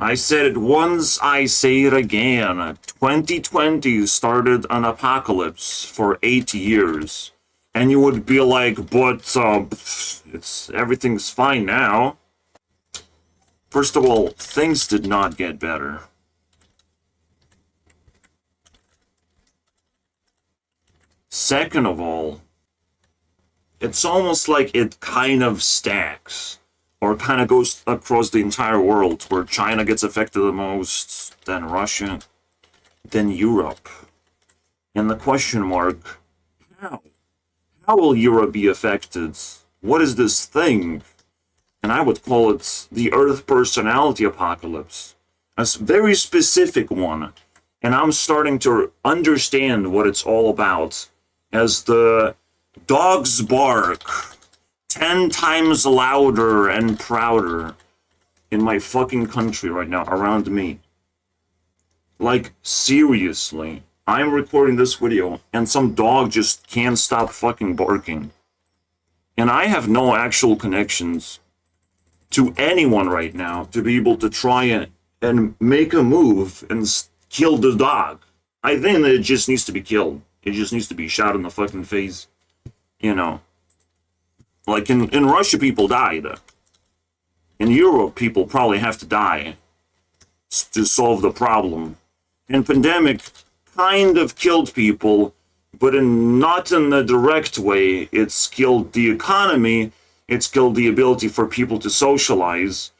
I said it once, I say it again. 2020 started an apocalypse for 8 years. And you would be like, but everything's fine now. First of all, things did not get better. Second of all, it's almost like it kind of stacks, or kind of goes across the entire world, where China gets affected the most, then Russia, then Europe. And the question mark, how? How will Europe be affected? What is this thing? And I would call it the Earth personality apocalypse. A very specific one. And I'm starting to understand what it's all about as the dogs bark 10 times louder and prouder in my fucking country right now, around me. Like, seriously. I'm recording this video, and some dog just can't stop fucking barking. And I have no actual connections to anyone right now to be able to try and make a move and kill the dog. I think that it just needs to be killed. It just needs to be shot in the fucking face. You know. Like in Russia, people died. In Europe, people probably have to die to solve the problem. And pandemic kind of killed people, but not in the direct way. It's killed the economy. It's killed the ability for people to socialize.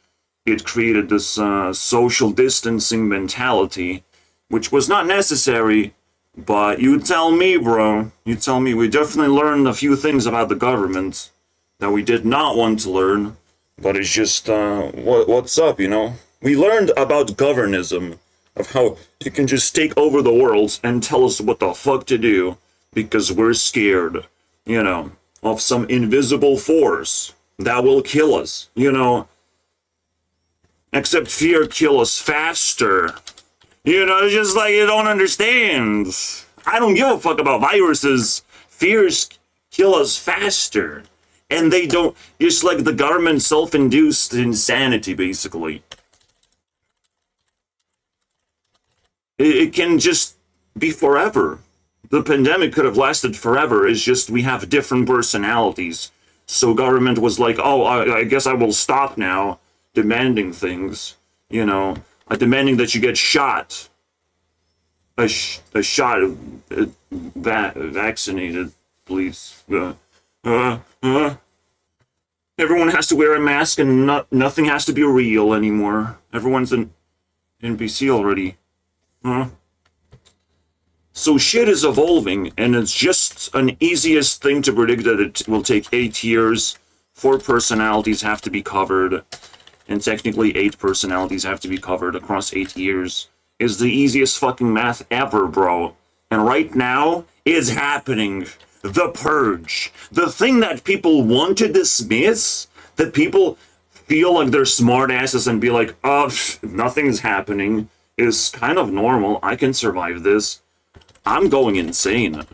It created this social distancing mentality, which was not necessary. But you tell me, bro. You tell me. We definitely learned a few things about the government that we did not want to learn. But it's just, what's up, you know? We learned about governism, of how you can just take over the world and tell us what the fuck to do because we're scared, you know, of some invisible force that will kill us, you know. Except fear kills us faster. You know, it's just like you don't understand. I don't give a fuck about viruses. Fears kill us faster. And they don't, it's like the government self-induced insanity, basically. It can just be forever. The pandemic could have lasted forever. It's just we have different personalities. So government was like, oh, I guess I will stop now demanding things. You know, demanding that you get shot. A shot, vaccinated, please. Everyone has to wear a mask and nothing has to be real anymore. Everyone's an NPC already. So shit is evolving, and it's just an easiest thing to predict that it will take 8 years. 4 personalities have to be covered, and technically 8 personalities have to be covered across 8 years. Is the easiest fucking math ever, bro. And right now, it's happening. The Purge. The thing that people want to dismiss, that people feel like they're smartasses and be like, oh, nothing's happening, is kind of normal. I can survive this. I'm going insane.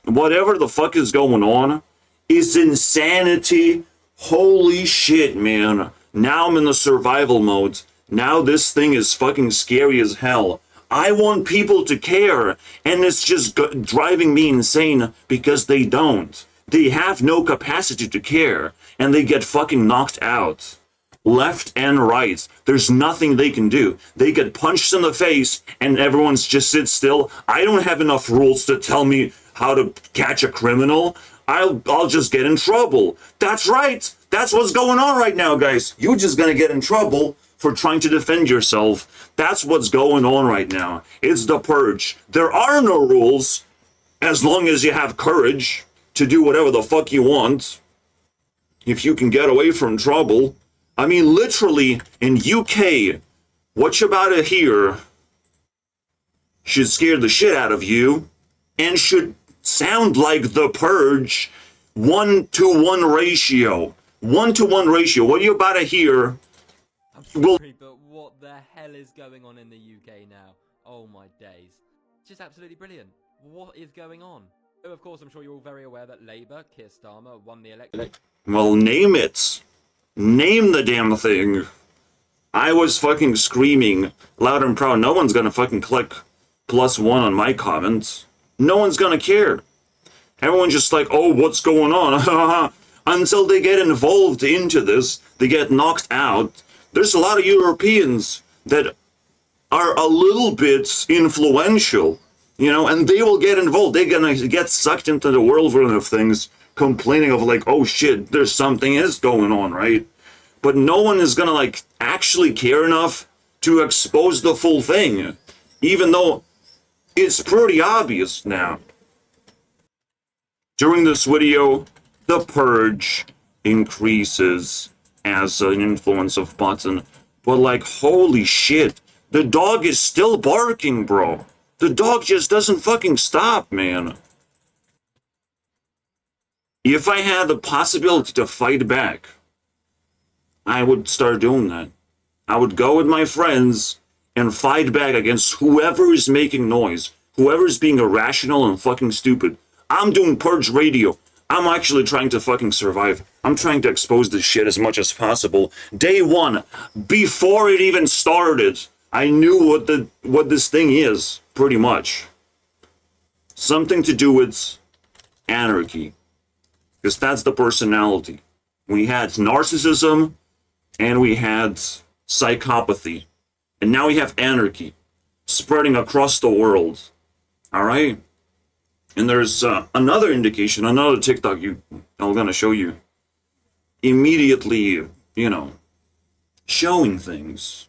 Whatever the fuck is going on is insanity. Holy shit, man. Now I'm in the survival mode. Now this thing is fucking scary as hell. I want people to care, and it's just driving me insane because they don't. They have no capacity to care, and they get fucking knocked out. Left and right. There's nothing they can do. They get punched in the face, and everyone's just sit still. I don't have enough rules to tell me how to catch a criminal. I'll just get in trouble. That's right. That's what's going on right now, guys. You're just gonna get in trouble for trying to defend yourself. That's what's going on right now. It's the Purge. There are no rules as long as you have courage to do whatever the fuck you want. If you can get away from trouble. I mean, literally, in UK, what you're about to hear should scare the shit out of you and should sound like the Purge 1-to-1 ratio. 1-to-1 ratio. What you're about to hear will... But what the hell is going on in the UK now? Oh my days. It's just absolutely brilliant. What is going on? So of course, I'm sure you're all very aware that Labour, Keir Starmer, won the election. Well, name it. Name the damn thing. I was fucking screaming loud and proud. No one's gonna fucking click +1 on my comments. No one's gonna care. Everyone's just like, oh, what's going on? Until they get involved into this, they get knocked out. There's a lot of Europeans that are a little bit influential, you know, and they will get involved. They're gonna get sucked into the whirlwind of things, complaining of like, oh shit, there's something is going on, right? But no one is gonna like actually care enough to expose the full thing, even though it's pretty obvious now. During this video, the purge increases as an influence of button, but like, holy shit, the dog is still barking, bro. The dog just doesn't fucking stop, man. If I had the possibility to fight back, I would start doing that. I would go with my friends and fight back against whoever is making noise, whoever is being irrational and fucking stupid. I'm doing Purge Radio. I'm actually trying to fucking survive. I'm trying to expose this shit as much as possible. Day one, before it even started, I knew what this thing is, pretty much. Something to do with anarchy. Because that's the personality. We had narcissism, and we had psychopathy. And now we have anarchy spreading across the world. Alright? And there's another indication, another TikTok I'm gonna show you. Immediately, you know, showing things.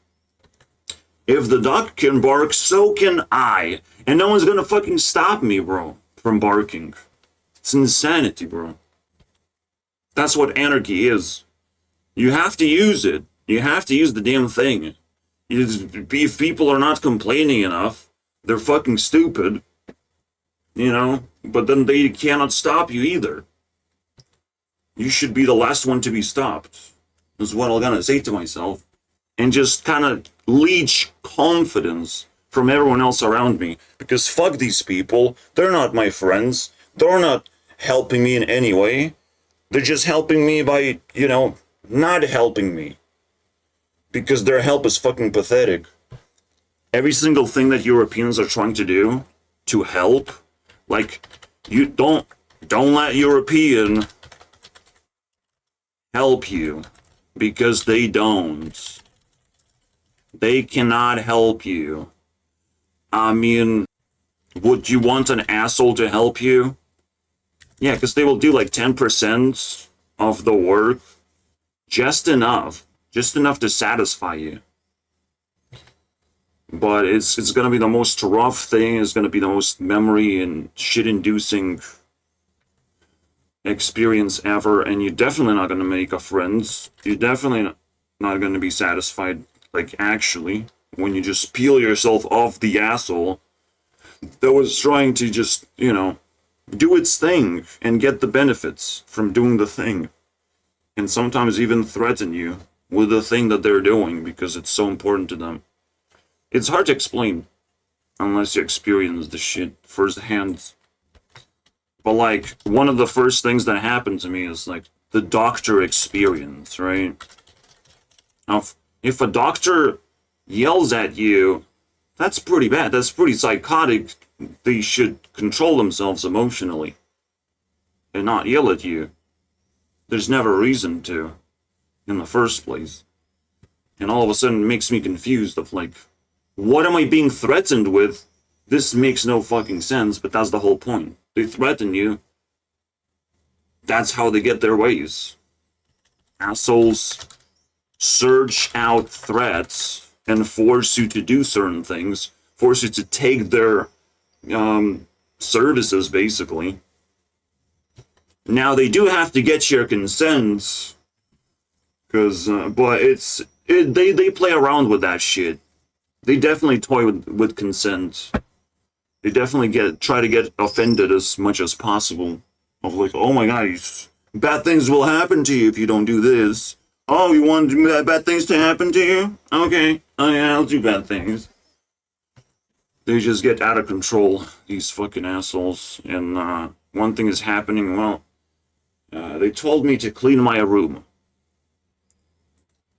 If the dog can bark, so can I. And no one's gonna fucking stop me, bro, from barking. It's insanity, bro. That's what anarchy is. You have to use it. You have to use the damn thing. If people are not complaining enough, they're fucking stupid. You know, but then they cannot stop you either. You should be the last one to be stopped, is what I'm gonna say to myself. And just kind of leech confidence from everyone else around me. Because fuck these people, they're not my friends. They're not helping me in any way. They're just helping me by, you know, not helping me. Because their help is fucking pathetic. Every single thing that Europeans are trying to do to help, like, you don't let European help you, because they don't. They cannot help you. I mean, would you want an asshole to help you? Yeah, because they will do like 10% of the work. Just enough to satisfy you. But it's gonna be the most rough thing. It's gonna be the most memory and shit-inducing experience ever. And you're definitely not gonna make a friends. You're definitely not gonna be satisfied, like, actually, when you just peel yourself off the asshole that was trying to just, you know, do its thing and get the benefits from doing the thing. And sometimes even threaten you with the thing that they're doing because it's so important to them. It's hard to explain unless you experience the shit firsthand. But like, one of the first things that happened to me is like the doctor experience, right? Now, if a doctor yells at you, that's pretty bad. That's pretty psychotic. They should control themselves emotionally and not yell at you. There's never a reason to in the first place. And all of a sudden it makes me confused of like, what am I being threatened with? This makes no fucking sense, but that's the whole point. They threaten you. That's how they get their ways. Assholes search out threats and force you to do certain things, force you to take their services, basically. Now, they do have to get your consent, because, but they play around with that shit. They definitely toy with consent. They definitely try to get offended as much as possible. Of like, oh my god, bad things will happen to you if you don't do this. Oh, you want bad things to happen to you? Okay, oh yeah, I'll do bad things. They just get out of control, these fucking assholes. And one thing is happening, well, they told me to clean my room.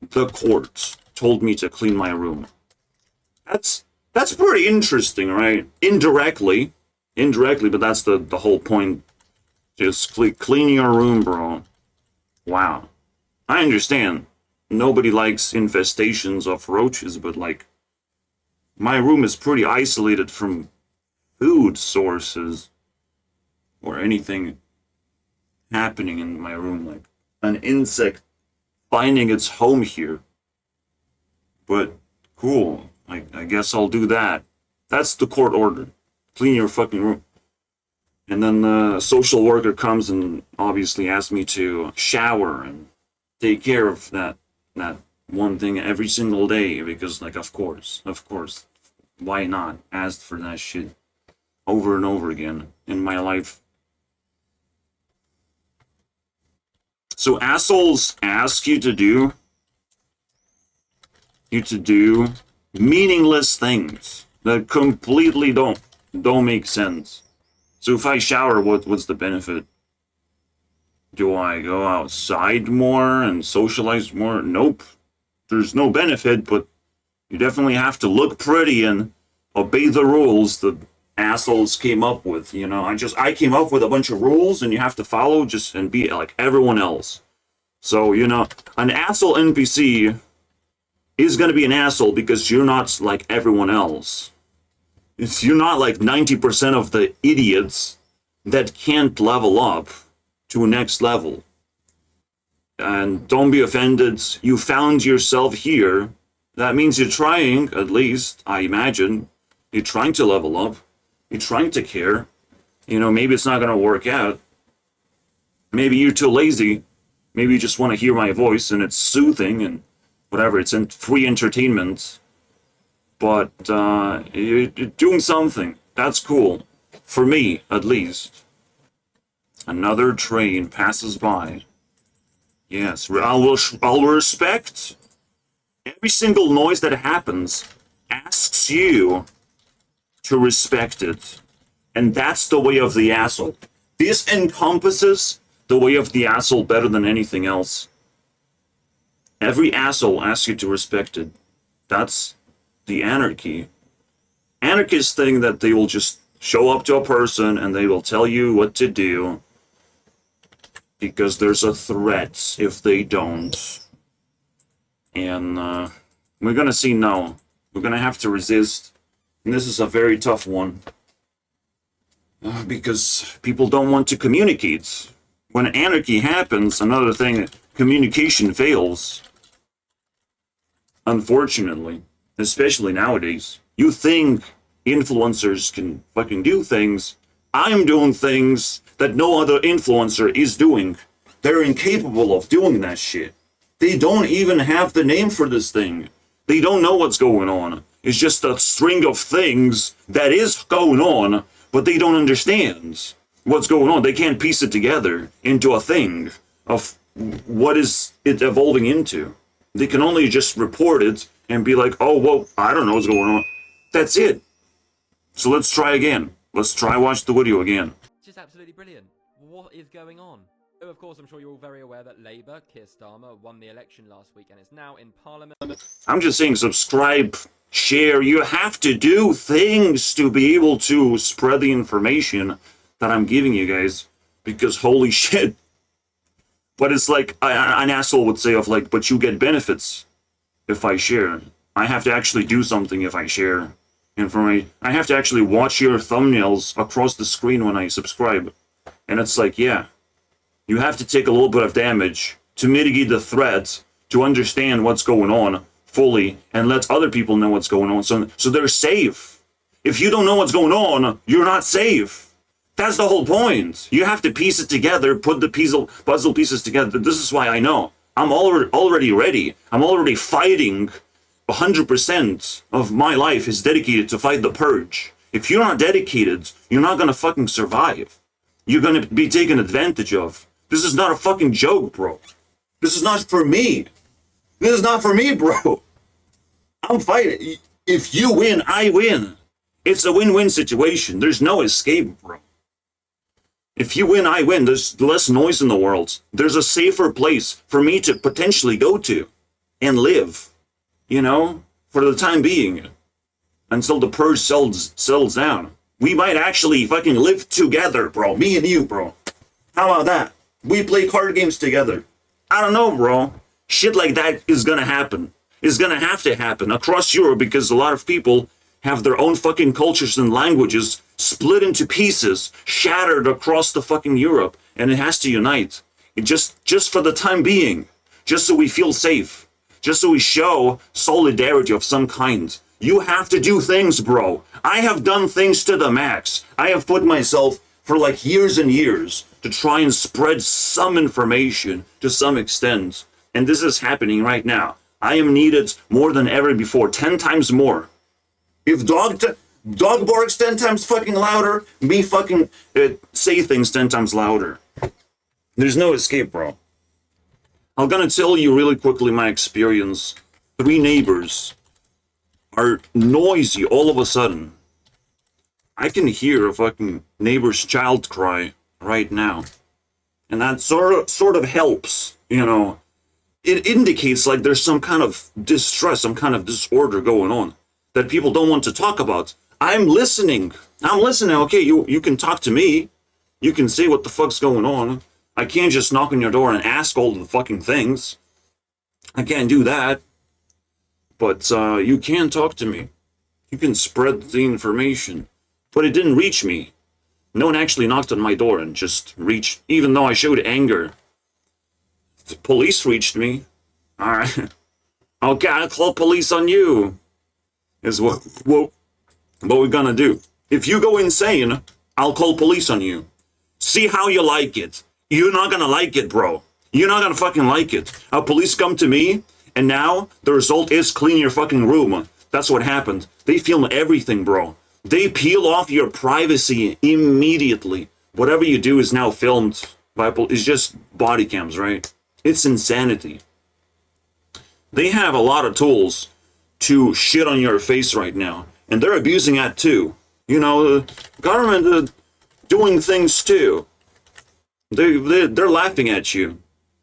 The court told me to clean my room. That's pretty interesting, right? Indirectly, but that's the whole point. Just clean your room, bro. Wow. I understand. Nobody likes infestations of roaches, but like, my room is pretty isolated from food sources or anything happening in my room, like an insect finding its home here. But cool. I guess I'll do that. That's the court order. Clean your fucking room. And then the social worker comes and obviously asks me to shower and take care of that one thing every single day, because like of course, why not? Asked for that shit over and over again in my life. So assholes ask you to do meaningless things that completely don't make sense. So if I shower, what's the benefit? Do I go outside more and socialize more? Nope. There's no benefit, but you definitely have to look pretty and obey the rules the assholes came up with. You know, I came up with a bunch of rules and you have to follow just and be like everyone else. So, you know, an asshole NPC is going to be an asshole because you're not like everyone else. You're not like 90% of the idiots that can't level up to a next level. And don't be offended. You found yourself here. That means you're trying, at least, I imagine. You're trying to level up. You're trying to care. You know, maybe it's not going to work out. Maybe you're too lazy. Maybe you just want to hear my voice and it's soothing and whatever. It's free entertainment. But you're doing something. That's cool. For me, at least. Another train passes by. Yes, I'll respect every single noise that happens. Asks you to respect it. And that's the way of the asshole. This encompasses the way of the asshole better than anything else. Every asshole asks you to respect it. That's the anarchy. Anarchists think that they will just show up to a person and they will tell you what to do because there's a threat if they don't. And we're gonna see no. We're gonna have to resist. And this is a very tough one. Because people don't want to communicate. When anarchy happens, another thing, communication fails. Unfortunately. Especially nowadays. You think influencers can fucking do things. I'm doing things that no other influencer is doing. They're incapable of doing that shit. They don't even have the name for this thing. They don't know what's going on. It's just a string of things that is going on, but they don't understand what's going on. They can't piece it together into a thing of what is it evolving into. They can only just report it and be like, oh, well, I don't know what's going on. That's it. So let's try again. Let's try watch the video again. Just absolutely brilliant. What is going on? So, of course, I'm sure you're all very aware that Labour, Keir Starmer, won the election last week and is now in Parliament. I'm just saying subscribe, share. You have to do things to be able to spread the information that I'm giving you guys. Because holy shit. But it's like an asshole would say of like, but you get benefits if I share. I have to actually do something if I share information. I have to actually watch your thumbnails across the screen when I subscribe. And it's like, yeah. You have to take a little bit of damage to mitigate the threat, to understand what's going on fully, and let other people know what's going on. So they're safe. If you don't know what's going on, you're not safe. That's the whole point. You have to piece it together, put the puzzle pieces together. This is why I know. I'm already ready. I'm already fighting. 100% of my life is dedicated to fight the purge. If you're not dedicated, you're not gonna fucking survive. You're gonna be taken advantage of. This is not a fucking joke, bro. This is not for me. This is not for me, bro. I'm fighting. If you win, I win. It's a win-win situation. There's no escape, bro. If you win, I win. There's less noise in the world. There's a safer place for me to potentially go to and live you know, for the time being, until the purge settles down. We might actually fucking live together, bro. Me and you, bro. How about that? We play card games together. I don't know, bro. Shit like that is gonna happen. Is gonna have to happen across Europe because a lot of people have their own fucking cultures and languages split into pieces, shattered across the fucking Europe, and it has to unite. It just for the time being, just so we feel safe, just so we show solidarity of some kind. You have to do things, bro. I have done things to the max. I have put myself for like years and years to try and spread some information to some extent. And this is happening right now. I am needed more than ever before, 10 times more. If dog barks 10 times fucking louder, me fucking say things 10 times louder. There's no escape, bro. I'm gonna tell you really quickly my experience. 3 neighbors are noisy all of a sudden. I can hear a fucking neighbor's child cry right now. And that sort of helps, you know. It indicates like there's some kind of distress, some kind of disorder going on that people don't want to talk about. I'm listening. Okay, you can talk to me. You can say what the fuck's going on. I can't just knock on your door and ask all the fucking things. I can't do that. But you can talk to me. You can spread the information. But it didn't reach me. No one actually knocked on my door and just reached, even though I showed anger. The police reached me. Alright. Okay, I'll call police on you. Is what we're gonna do. If you go insane, I'll call police on you. See how you like it. You're not gonna like it, bro. You're not gonna fucking like it. Police come to me, and now the result is clean your fucking room. That's what happened. They film everything, bro. They peel off your privacy immediately. Whatever you do is now filmed by police. It's just body cams, right? It's insanity. They have a lot of tools to shit on your face right now. And they're abusing that too. You know, the government doing things too. They're laughing at you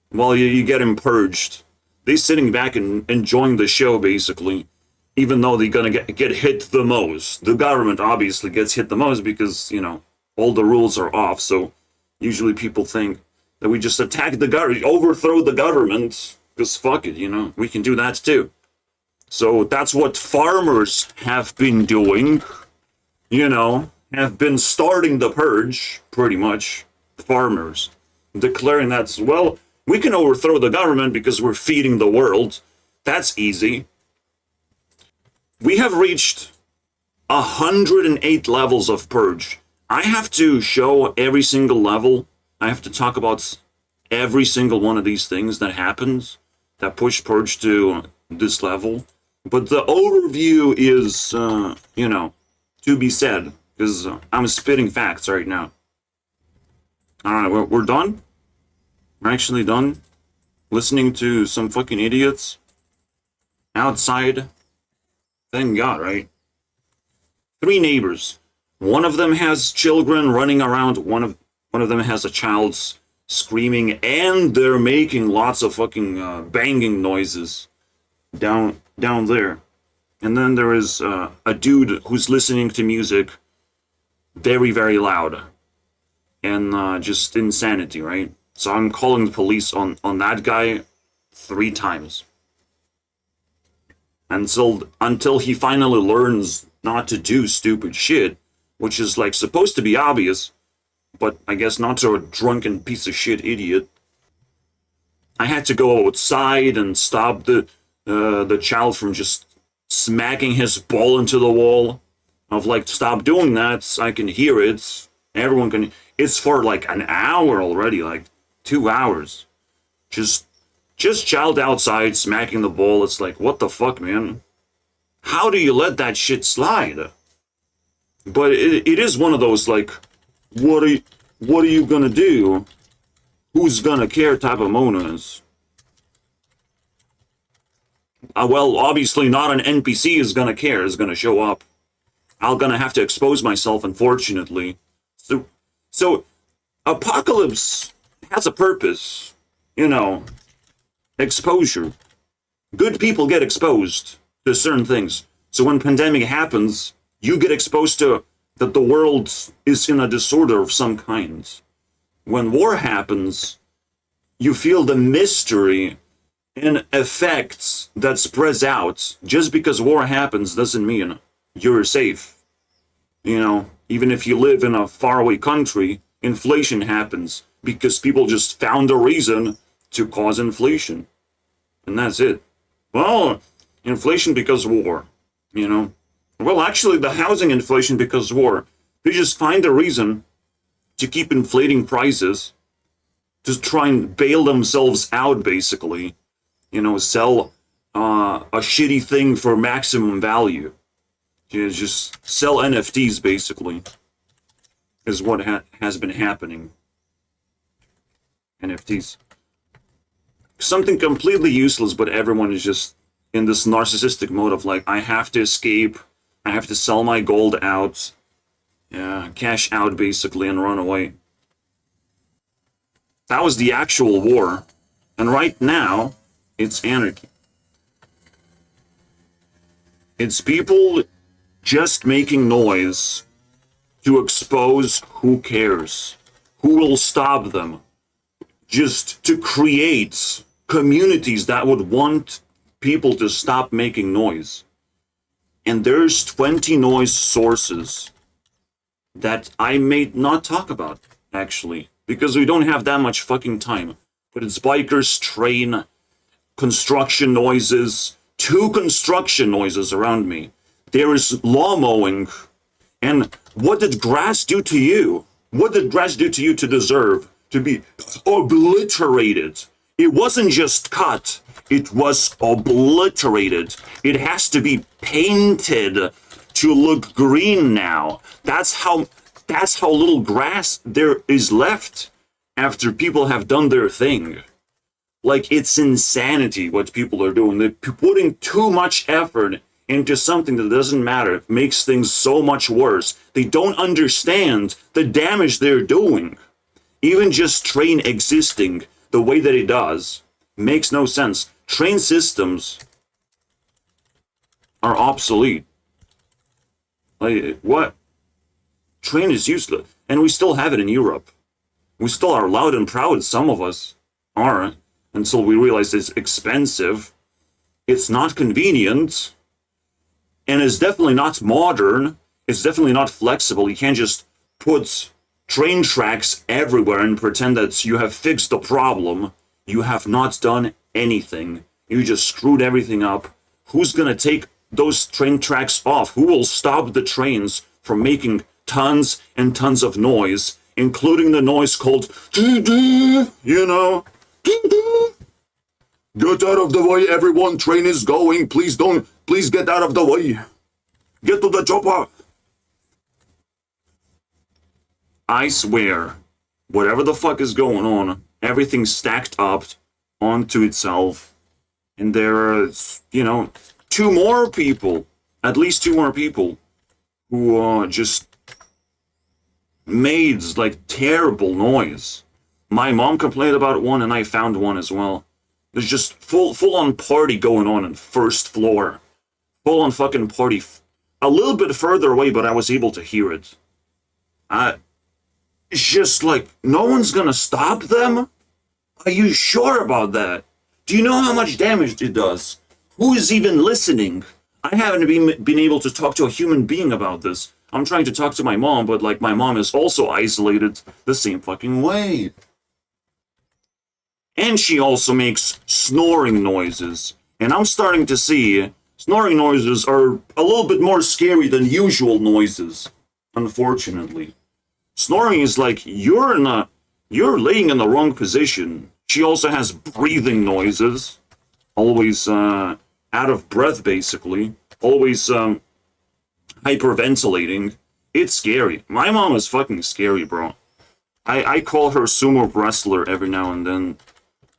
while you get them purged. They're sitting back and enjoying the show, basically. Even though they're gonna get hit the most. The government obviously gets hit the most because, you know, all the rules are off. So usually people think that we just attack the government, overthrow the government. Because fuck it, you know, we can do that too. So that's what farmers have been doing. You know, have been starting the purge, pretty much. Farmers. Declaring that, well, we can overthrow the government because we're feeding the world. That's easy. We have reached 108 levels of purge. I have to show every single level. I have to talk about every single one of these things that happens that push purge to this level. But the overview is, you know, to be said, because I'm spitting facts right now. Alright, we're done? We're actually done listening to some fucking idiots outside. Thank God, right? 3 neighbors. One of them has children running around. One of them has a child screaming, and they're making lots of fucking banging noises down there. And then there is a dude who's listening to music very, very loud. And just insanity, right? So I'm calling the police on that guy 3 times. Until he finally learns not to do stupid shit, which is like supposed to be obvious, but I guess not to a drunken piece of shit idiot. I had to go outside and stop the child from just smacking his ball into the wall. Of like, stop doing that, I can hear it. Everyone can. It's for like an hour already, like 2 hours. Just child outside smacking the ball. It's like, what the fuck, man? How do you let that shit slide? But it is one of those like, what are you gonna do? Who's gonna care type of moments. Well, obviously not an NPC is gonna care, is gonna show up. I'm gonna have to expose myself, unfortunately. So Apocalypse has a purpose, you know, exposure. Good people get exposed. to certain things. So when pandemic happens, you get exposed to that the world is in a disorder of some kind. When war happens, you feel the mystery and effects that spreads out. Just because war happens doesn't mean you're safe. You know, even if you live in a faraway country, inflation happens because people just found a reason to cause inflation. And that's it. Well, inflation because of war, you know. Well, actually, the housing inflation because of war. They just find a reason to keep inflating prices, to try and bail themselves out, basically. You know, sell a shitty thing for maximum value. You know, just sell NFTs, basically, is what has been happening. NFTs. Something completely useless, but everyone is just in this narcissistic mode of like, I have to escape, I have to sell my gold out, cash out, basically, and run away. That was the actual war. And right now, it's anarchy. It's people just making noise to expose who cares, who will stop them, just to create communities that would want people to stop making noise. And there's 20 noise sources that I may not talk about, actually, because we don't have that much fucking time. But it's bikers, train, construction noises, 2 construction noises around me. There is law mowing. And what did grass do to you? What did grass do to you to deserve to be obliterated? It wasn't just cut. It was obliterated. It has to be painted to look green now. That's how little grass there is left after people have done their thing. Like, it's insanity what people are doing. They're putting too much effort into something that doesn't matter. It makes things so much worse. They don't understand the damage they're doing. Even just train existing the way that it does makes no sense. Train systems are obsolete. Like, what? Train is useless. And we still have it in Europe. We still are loud and proud, some of us are, until we realize it's expensive. It's not convenient. And it's definitely not modern. It's definitely not flexible. You can't just put train tracks everywhere and pretend that you have fixed the problem. You have not done anything. You just screwed everything up. Who's gonna take those train tracks off? Who will stop the trains from making tons and tons of noise, including the noise called, you know, get out of the way, everyone, train is going, please get out of the way. Get to the chopper. I swear, whatever the fuck is going on, everything's stacked up onto itself. And there are, you know, 2 more people, at least 2 more people, who just made, like, terrible noise. My mom complained about one, and I found one as well. There's just full-on party going on 1st floor. Full-on fucking party. A little bit further away, but I was able to hear it. It's just like, no one's gonna stop them? Are you sure about that? Do you know how much damage it does? Who is even listening? I haven't been able to talk to a human being about this. I'm trying to talk to my mom, but like my mom is also isolated the same fucking way. And she also makes snoring noises. And I'm starting to see snoring noises are a little bit more scary than usual noises, unfortunately. Snoring is like you're laying in the wrong position. She also has breathing noises, always out of breath, basically, always hyperventilating. It's scary. My mom is fucking scary, bro. I call her sumo wrestler every now and then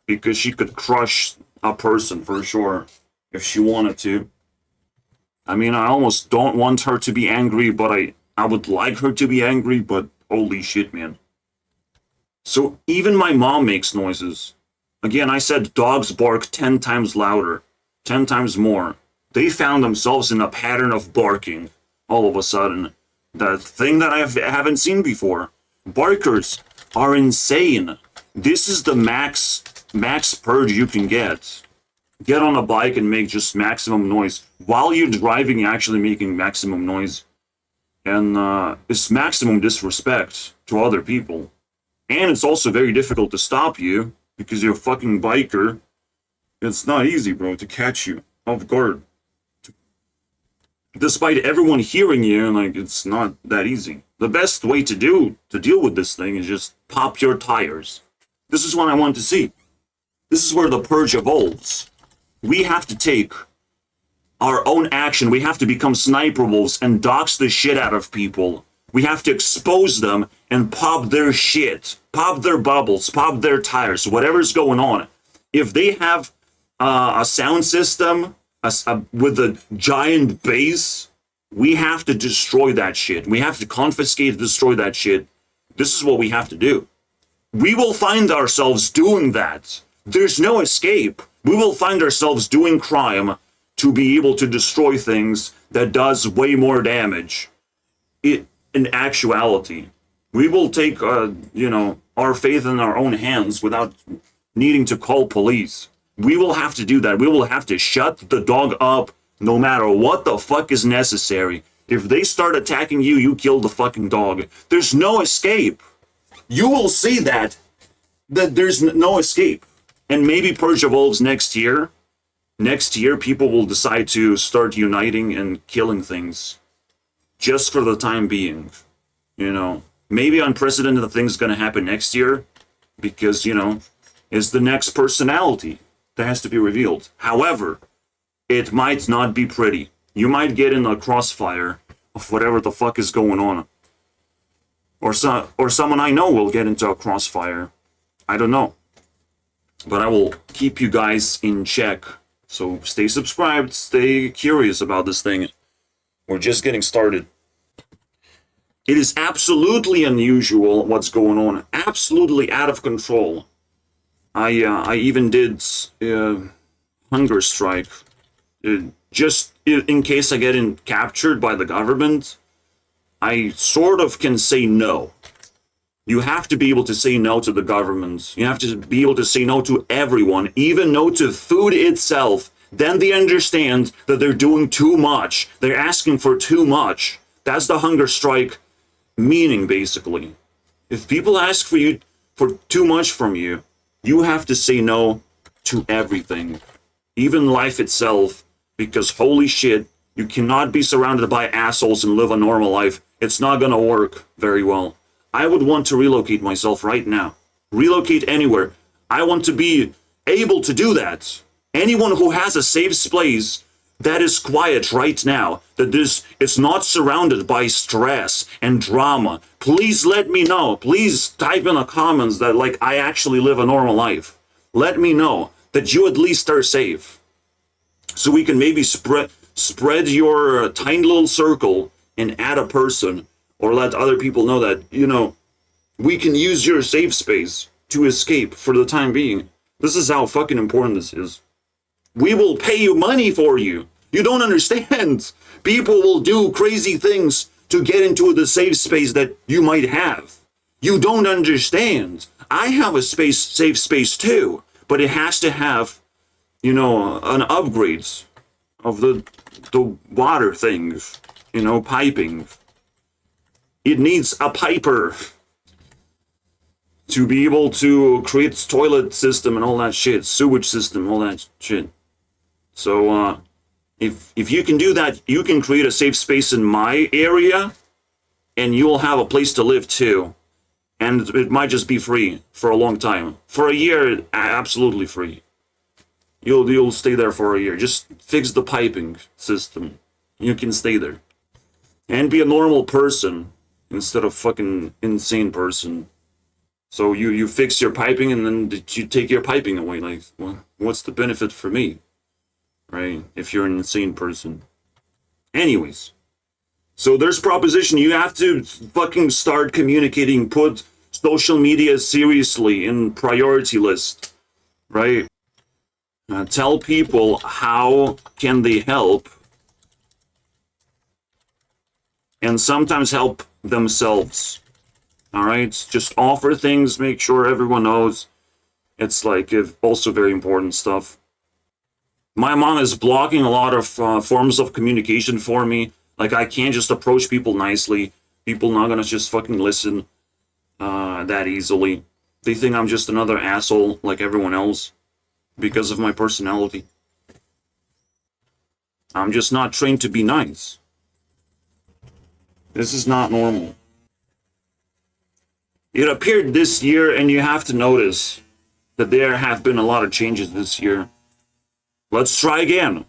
because she could crush a person for sure if she wanted to. I mean, I almost don't want her to be angry, but I would like her to be angry, but holy shit, man. So even my mom makes noises. Again, I said dogs bark 10 times louder, 10 times more. They found themselves in a pattern of barking all of a sudden. The thing that I haven't seen before. Barkers are insane. This is the max purge you can get. Get on a bike and make just maximum noise. While you're driving, you're actually making maximum noise. And it's maximum disrespect to other people. And it's also very difficult to stop you because you're a fucking biker. It's not easy, bro, to catch you off guard. Despite everyone hearing you, like, it's not that easy. The best way to deal with this thing is just pop your tires. This is what I want to see. This is where the purge evolves. We have to take our own action. We have to become sniper wolves and dox the shit out of people. We have to expose them and pop their shit, pop their bubbles, pop their tires, whatever's going on. If they have a sound system with a giant bass, we have to destroy that shit. We have to confiscate and destroy that shit. This is what we have to do. We will find ourselves doing that. There's no escape. We will find ourselves doing crime to be able to destroy things that does way more damage. In actuality, we will take, our faith in our own hands without needing to call police. We will have to do that. We will have to shut the dog up no matter what the fuck is necessary. If they start attacking you, you kill the fucking dog. There's no escape. You will see that there's no escape. And maybe Purge evolves next year. Next year, people will decide to start uniting and killing things. Just for the time being. Maybe unprecedented things going to happen next year. Because, it's the next personality that has to be revealed. However, it might not be pretty. You might get in a crossfire of whatever the fuck is going on. Or someone I know will get into a crossfire. I don't know. But I will keep you guys in check. So stay subscribed, stay curious about this thing. We're just getting started. It is absolutely unusual what's going on. Absolutely out of control. I even did hunger strike. Just in case I get captured by the government, I sort of can say no. You have to be able to say no to the government. You have to be able to say no to everyone, even no to food itself. Then they understand that they're doing too much. They're asking for too much. That's the hunger strike meaning, basically. If people ask for too much from you, you have to say no to everything. Even life itself. Because holy shit, you cannot be surrounded by assholes and live a normal life. It's not gonna work very well. I would want to relocate myself right now. Relocate anywhere. I want to be able to do that. Anyone who has a safe space that is quiet right now, that it's not surrounded by stress and drama, please let me know. Please type in the comments that, like, I actually live a normal life. Let me know that you at least are safe. So we can maybe spread your tiny little circle and add a person, or let other people know that, we can use your safe space to escape for the time being. This is how fucking important this is. We will pay you money for you. You don't understand. People will do crazy things to get into the safe space that you might have. You don't understand. I have a safe space too, but it has to have, an upgrades of the water things, piping. It needs a piper to be able to create toilet system and all that shit, sewage system, all that shit. So, if you can do that, you can create a safe space in my area, and you'll have a place to live too. And it might just be free for a long time. For a year, absolutely free. You'll stay there for a year. Just fix the piping system. You can stay there. And be a normal person instead of fucking insane person. So you fix your piping and then you take your piping away. Like, well, what's the benefit for me? Right? If you're an insane person. Anyways. So there's proposition. You have to fucking start communicating. Put social media seriously in priority list. Right? Tell people how can they help, and sometimes help themselves. All right, just offer things, make sure everyone knows. It's like also very important stuff. My mom is blocking a lot of forms of communication for me. Like, I can't just approach people nicely. People not gonna just fucking listen that easily. They think I'm just another asshole like everyone else because of my personality. I'm just not trained to be nice. This is not normal. It appeared this year, and you have to notice that there have been a lot of changes this year. Let's try again.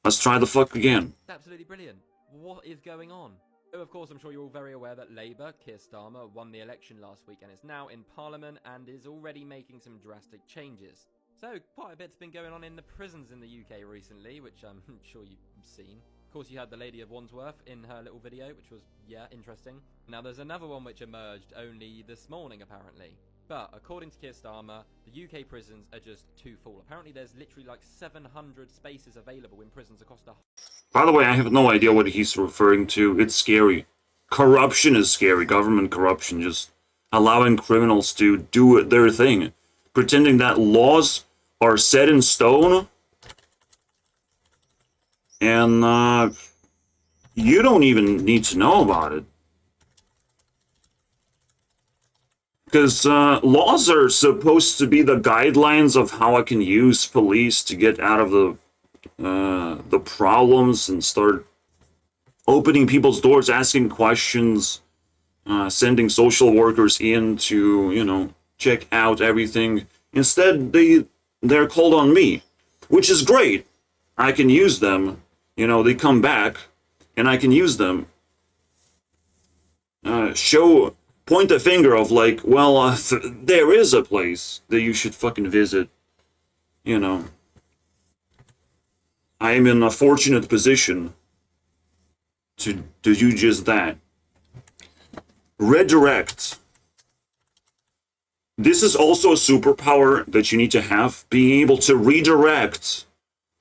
Let's try the fuck again. Absolutely brilliant. What is going on? So, of course, I'm sure you're all very aware that Labour, Keir Starmer, won the election last week and is now in Parliament and is already making some drastic changes. So, quite a bit's been going on in the prisons in the UK recently, which I'm sure you've seen. Of course, you had the Lady of Wandsworth in her little video, which was, yeah, interesting. Now, there's another one which emerged only this morning, apparently. But, according to Keir Starmer, the UK prisons are just too full. Apparently, there's literally like 700 spaces available in prisons across the... By the way, I have no idea what he's referring to. It's scary. Corruption is scary. Government corruption. Just allowing criminals to do their thing. Pretending that laws are set in stone. And you don't even need to know about it. Because laws are supposed to be the guidelines of how I can use police to get out of the problems and start opening people's doors, asking questions, sending social workers in to, you know, check out everything. Instead, they're called on me, which is great. I can use them. You know, they come back, and I can use them. Point a finger of like, well, there is a place that you should fucking visit. You know. I am in a fortunate position to do just that. Redirect. This is also a superpower that you need to have. Being able to redirect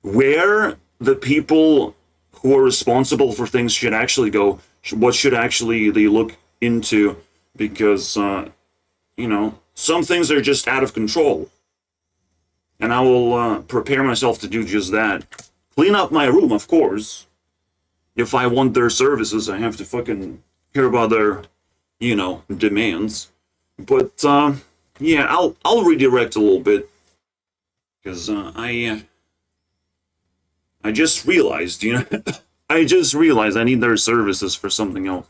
where the people who are responsible for things should actually go. What should actually they look into. Because, you know, some things are just out of control. And I will prepare myself to do just that. Clean up my room, of course. If I want their services, I have to fucking care about their, you know, demands. But, yeah, I'll redirect a little bit. Because I just realized, you know, I just realized I need their services for something else.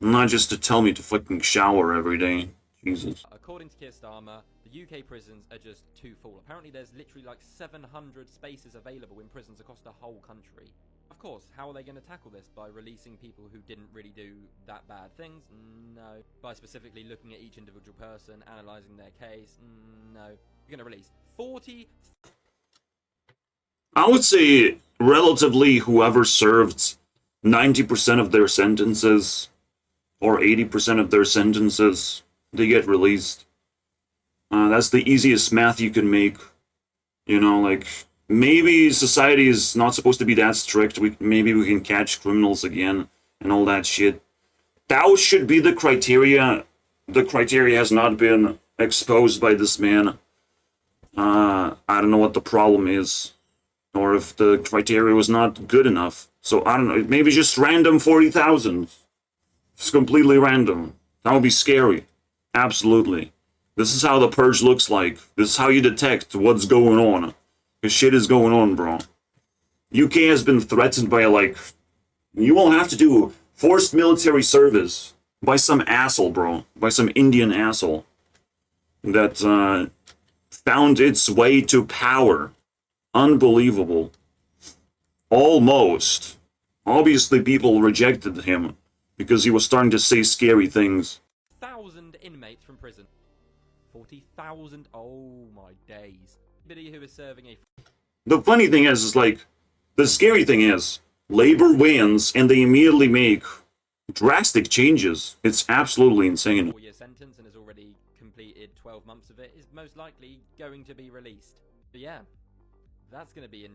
Not just to tell me to fucking shower every day. Jesus. According to Keir Starmer, the UK prisons are just too full. Apparently there's literally like 700 spaces available in prisons across the whole country. Of course, how are they going to tackle this? By releasing people who didn't really do that bad things? No. By specifically looking at each individual person, analysing their case? No. You're going to release 40... I would say relatively whoever served 90% of their sentences or 80% of their sentences, they get released. That's the easiest math you can make. You know, like, maybe society is not supposed to be that strict. Maybe we can catch criminals again and all that shit. That should be the criteria. The criteria has not been exposed by this man. I don't know what the problem is. Or if the criteria was not good enough. So, I don't know, maybe just random 40,000. It's completely random. That would be scary. Absolutely. This is how the purge looks like. This is how you detect what's going on. Because shit is going on, bro. UK has been threatened by, like... You won't have to do forced military service by some asshole, bro. By some Indian asshole. That found its way to power. Unbelievable. Almost. Obviously, people rejected him. Because he was starting to say scary things. 1,000 inmates from prison. 40,000. Oh my days. Somebody who is serving a... The funny thing is like, the scary thing is, Labour wins and they immediately make drastic changes. It's absolutely insane. 4-year sentence and has already completed 12 months of it is most likely going to be released. But yeah, That's gonna be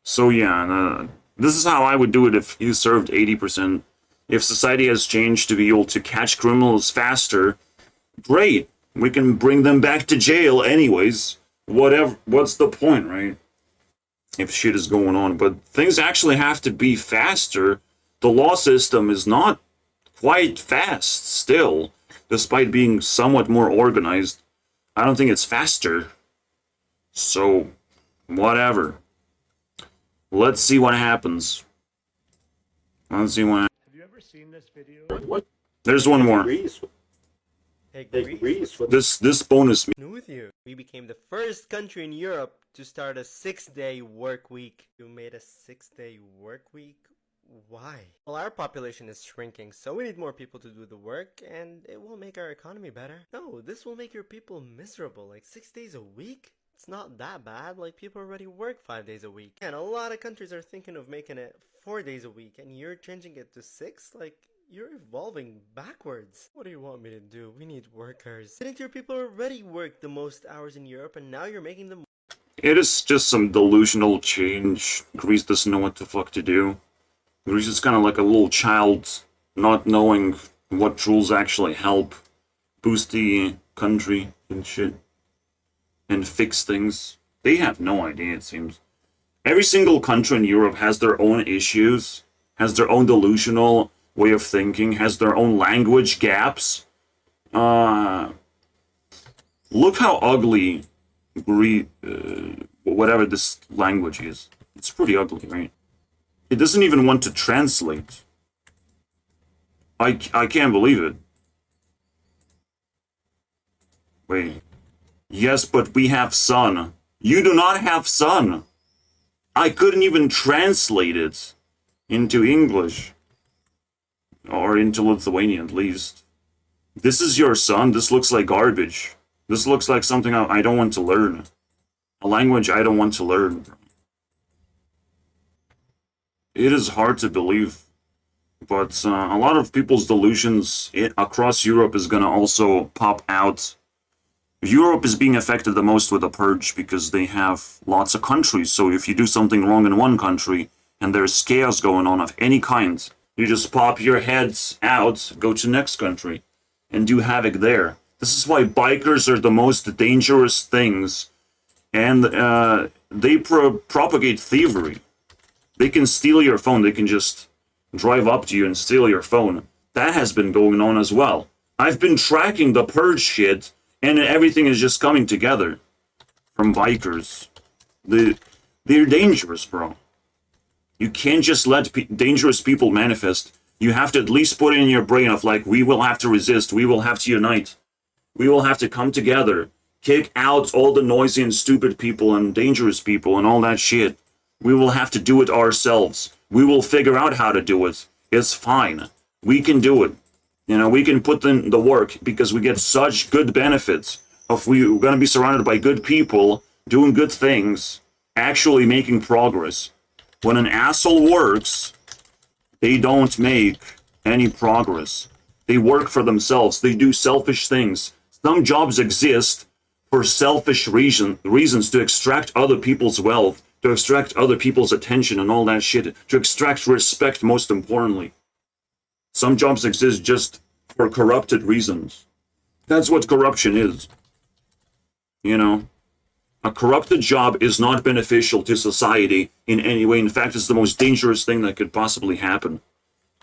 So yeah, this is how I would do it if you served 80%. If society has changed to be able to catch criminals faster, great. We can bring them back to jail anyways. Whatever, what's the point, right? If shit is going on. But things actually have to be faster. The law system is not quite fast still, despite being somewhat more organized. I don't think it's faster. So, whatever. Let's see what happens. Let's see what happens. Have you ever seen this video? What? There's one more. Hey, Greece, This bonus. new with you? We became the first country in Europe to start a 6-day work week. You made a 6-day work week? Why? Well, our population is shrinking, so we need more people to do the work, and it will make our economy better. No, this will make your people miserable. Like 6 days a week? It's not that bad. Like, people already work 5 days a week. And a lot of countries are thinking of making it 4 days a week, and you're changing it to 6? Like, you're evolving backwards. What do you want me to do? We need workers. Didn't your people already work the most hours in Europe, and now you're making them... It is just some delusional change. Greece doesn't know what the fuck to do. Greece is kind of like a little child not knowing what rules actually help boost the country and shit. And fix things. They have no idea, it seems. Every single country in Europe has their own issues, has their own delusional way of thinking, has their own language gaps. Look how ugly whatever this language is. It's pretty ugly, right? It doesn't even want to translate. I can't believe it. Wait. Yes, but we have sun. You do not have sun. I couldn't even translate it into English. Or into Lithuanian, at least. This is your son. This looks like garbage. This looks like something I don't want to learn. A language I don't want to learn. It is hard to believe. But a lot of people's delusions across Europe is going to also pop out. Europe is being affected the most with the purge because they have lots of countries. So if you do something wrong in one country and there's chaos going on of any kind, you just pop your heads out, go to the next country, and do havoc there. This is why bikers are the most dangerous things, and they propagate thievery. They can steal your phone. They can just drive up to you and steal your phone. That has been going on as well. I've been tracking the purge shit, and everything is just coming together from bikers. They're dangerous, bro. You can't just let dangerous people manifest. You have to at least put it in your brain of like, we will have to resist. We will have to unite. We will have to come together. Kick out all the noisy and stupid people and dangerous people and all that shit. We will have to do it ourselves. We will figure out how to do it. It's fine. We can do it. You know, we can put in the work because we get such good benefits of we're going to be surrounded by good people, doing good things, actually making progress. When an asshole works, they don't make any progress. They work for themselves. They do selfish things. Some jobs exist for selfish reasons to extract other people's wealth, to extract other people's attention and all that shit, to extract respect most importantly. Some jobs exist just for corrupted reasons. That's what corruption is. You know? A corrupted job is not beneficial to society in any way. In fact, it's the most dangerous thing that could possibly happen.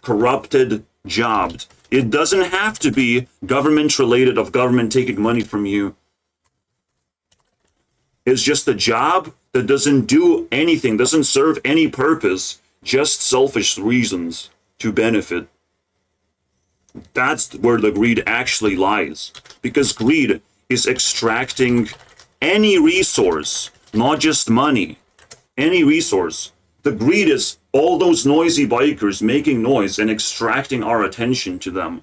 Corrupted job. It doesn't have to be government related, of government taking money from you. It's just a job that doesn't do anything, doesn't serve any purpose, just selfish reasons to benefit. That's where the greed actually lies. Because greed is extracting any resource, not just money, any resource. The greed is all those noisy bikers making noise and extracting our attention to them.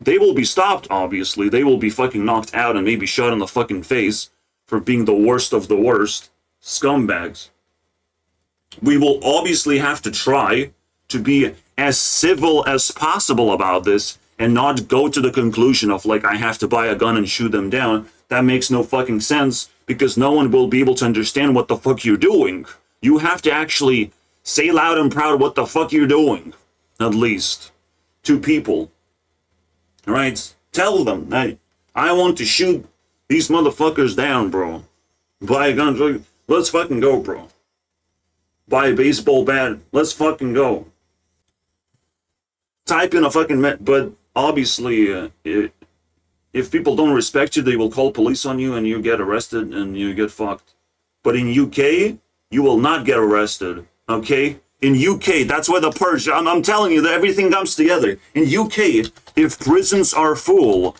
They will be stopped, obviously. They will be fucking knocked out and maybe shot in the fucking face for being the worst of the worst scumbags. We will obviously have to try to be as civil as possible about this and not go to the conclusion of like, I have to buy a gun and shoot them down. That makes no fucking sense because no one will be able to understand what the fuck you're doing. You have to actually say loud and proud what the fuck you're doing, at least, to people. Right? Tell them, hey, I want to shoot these motherfuckers down, bro. Buy a gun, let's fucking go, bro. Buy a baseball bat, let's fucking go. Type in a fucking but obviously, if people don't respect you, they will call police on you and you get arrested and you get fucked. But in UK, you will not get arrested, okay? In UK, that's why the purge, I'm telling you that everything comes together. In UK, if prisons are full,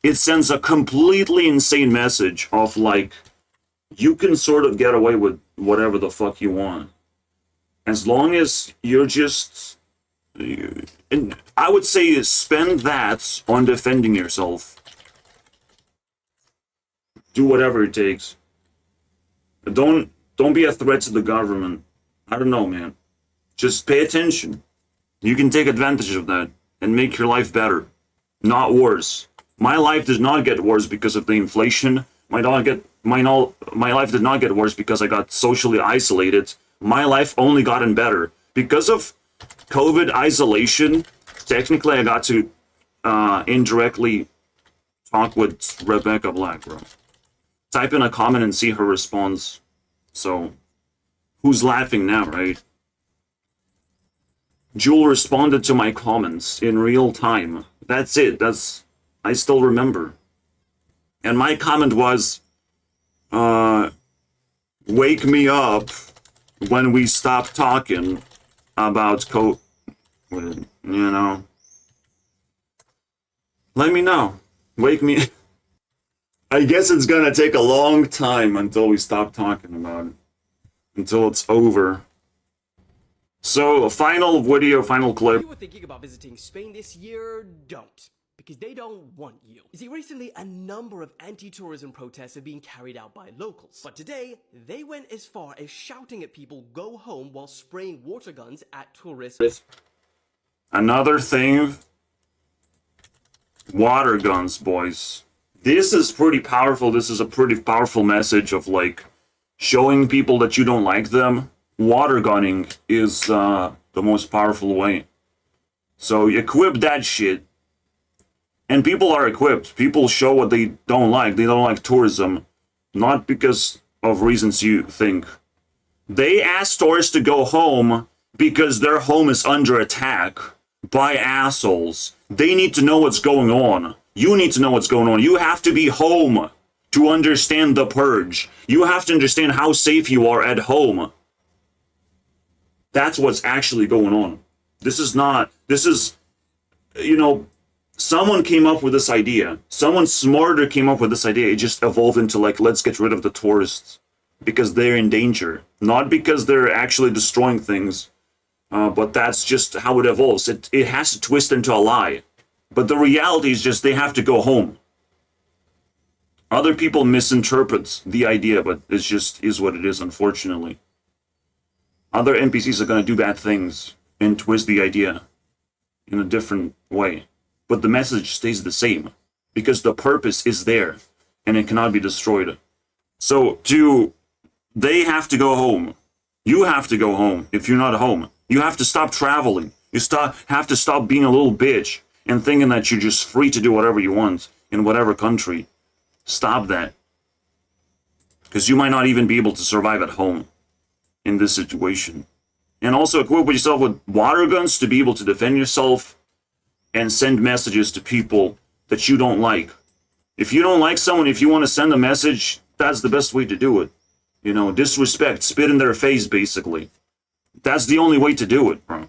it sends a completely insane message of like, you can sort of get away with whatever the fuck you want. As long as you're just, and I would say spend that on defending yourself. Do whatever it takes. Don't be a threat to the government. I don't know, man. Just pay attention. You can take advantage of that and make your life better, not worse. My life did not get worse because of the inflation. My life did not get worse because I got socially isolated. My life only gotten better. Because of COVID isolation, technically I got to indirectly talk with Rebecca Black, bro. Type in a comment and see her response. So, who's laughing now, right? Jewel responded to my comments in real time. That's it. I still remember. And my comment was, wake me up when we stop talking about you know. Let me know. Wake me. I guess it's gonna take a long time until we stop talking about it. Until it's over. So, a final video, final clip. If you were thinking about visiting Spain this year, don't. Because they don't want you. You see, recently a number of anti-tourism protests have been carried out by locals. But today, they went as far as shouting at people go home while spraying water guns at tourists. Another thing, water guns, boys. This is pretty powerful. This is a pretty powerful message of like showing people that you don't like them. Water gunning is the most powerful way. So equip that shit. And people are equipped. People show what they don't like. They don't like tourism. Not because of reasons you think. They ask tourists to go home because their home is under attack by assholes. They need to know what's going on. You need to know what's going on. You have to be home to understand the purge. You have to understand how safe you are at home. That's what's actually going on. This is, you know, someone came up with this idea. Someone smarter came up with this idea. It just evolved into like, let's get rid of the tourists because they're in danger. Not because they're actually destroying things, but that's just how it evolves. It has to twist into a lie. But the reality is just they have to go home. Other people misinterpret the idea, but it just is what it is, unfortunately. Other NPCs are going to do bad things and twist the idea in a different way. But the message stays the same because the purpose is there and it cannot be destroyed. So they have to go home. You have to go home if you're not home. You have to stop traveling. You have to stop being a little bitch and thinking that you're just free to do whatever you want in whatever country. Stop that. Because you might not even be able to survive at home in this situation. And also equip yourself with water guns to be able to defend yourself and send messages to people that you don't like. If you don't like someone, if you want to send a message, that's the best way to do it. You know, disrespect, spit in their face, basically. That's the only way to do it, bro.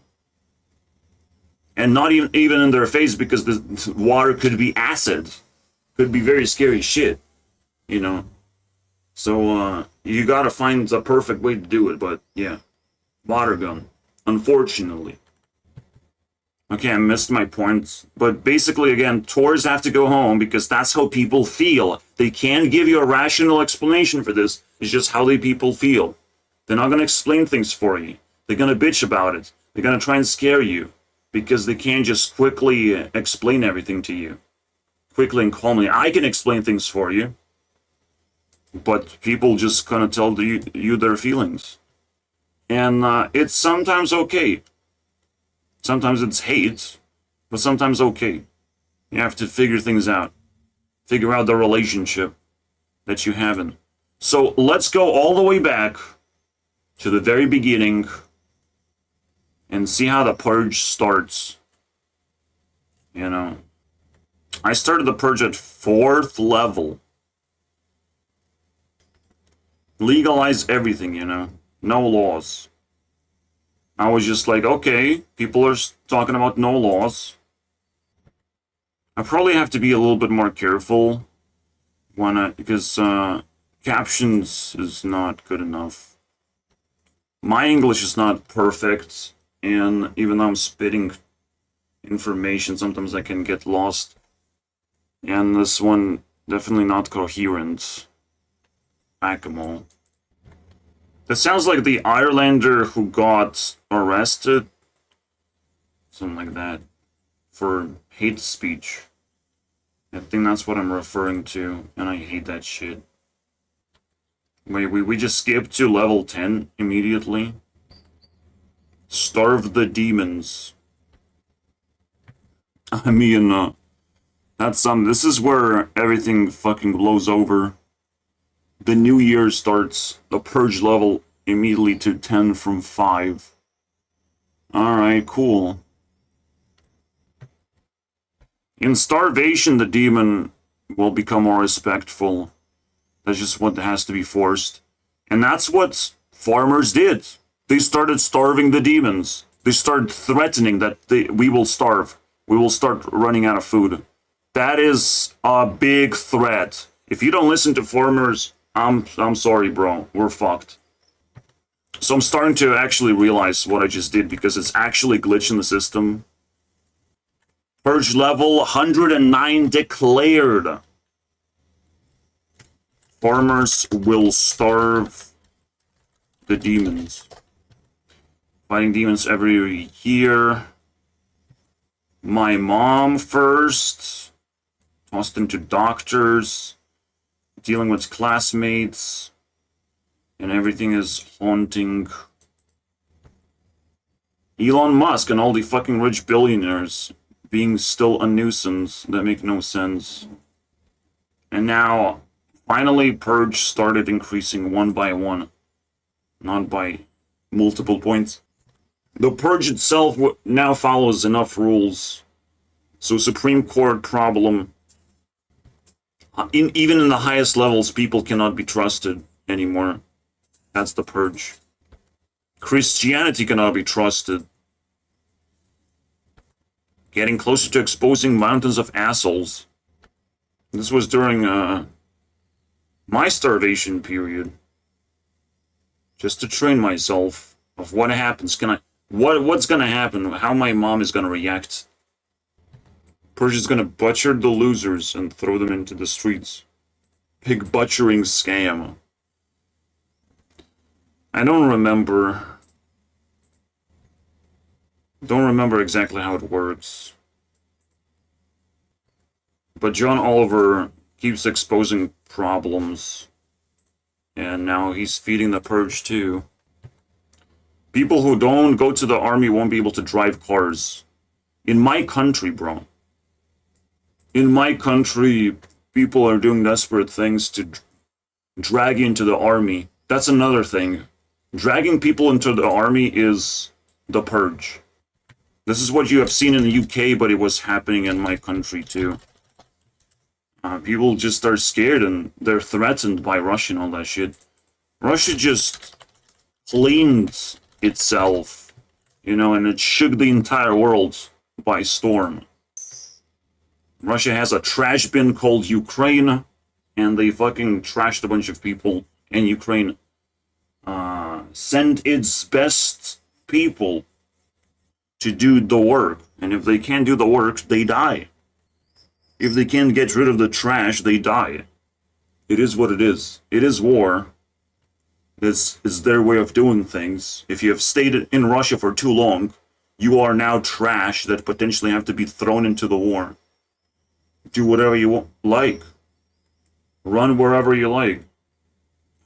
And not even in their face, because the water could be acid. Could be very scary shit, you know. So, you gotta find the perfect way to do it, but yeah. Water gun, unfortunately. Okay, I missed my points. But basically, again, tourists have to go home because that's how people feel. They can't give you a rational explanation for this. It's just how people feel. They're not going to explain things for you. They're going to bitch about it. They're going to try and scare you because they can't just quickly explain everything to you. Quickly and calmly. I can explain things for you. but people just kind of tell you their feelings. And it's sometimes okay. Sometimes it's hate, but sometimes okay. You have to figure things out. Figure out the relationship that you have in. So let's go all the way back to the very beginning and see how the purge starts. You know, I started the purge at 4th level. Legalize everything, you know, no laws. I was just like, okay, people are talking about no laws. I probably have to be a little bit more careful because captions is not good enough. My English is not perfect, and even though I'm spitting information, sometimes I can get lost. And this one, definitely not coherent. Whack-a-mole. That sounds like the Irelander who got arrested. Something like that. For hate speech. I think that's what I'm referring to, and I hate that shit. Wait, we just skipped to level 10 immediately. Starve the demons. I mean, this is where everything fucking blows over. The new year starts, the purge level immediately to 10 from 5. Alright, cool. In starvation, the demon will become more respectful. That's just what has to be forced. And that's what farmers did. They started starving the demons. They started threatening that we will starve. We will start running out of food. That is a big threat. If you don't listen to farmers, I'm sorry, bro. We're fucked. So I'm starting to actually realize what I just did because it's actually a glitch in the system. Purge level 109 declared. Farmers will starve the demons. Fighting demons every year. My mom first. Tossed into doctors. Dealing with classmates. And everything is haunting. Elon Musk and all the fucking rich billionaires being still a nuisance that make no sense. And now, finally, Purge started increasing one by one, not by multiple points. The Purge itself now follows enough rules. So Supreme Court problem. Even in the highest levels, people cannot be trusted anymore. That's the Purge. Christianity cannot be trusted. Getting closer to exposing mountains of assholes. This was during my starvation period. Just to train myself of what happens. What's gonna happen? How my mom is gonna react. Purge is gonna butcher the losers and throw them into the streets. Pig butchering scam. I don't remember exactly how it works. But John Oliver keeps exposing problems. And now he's feeding the Purge too. People who don't go to the army won't be able to drive cars. In my country, bro. In my country, people are doing desperate things to drag you into the army. That's another thing. Dragging people into the army is the Purge. This is what you have seen in the UK, but it was happening in my country too. People just are scared and they're threatened by Russia and all that shit. Russia just cleaned itself, you know, and it shook the entire world by storm. Russia has a trash bin called Ukraine, and they fucking trashed a bunch of people, and Ukraine sent its best people to do the work. And if they can't do the work, they die. If they can't get rid of the trash, they die. It is what it is. It is war. This is their way of doing things. If you have stayed in Russia for too long, you are now trash that potentially have to be thrown into the war. Do whatever you like. Run wherever you like.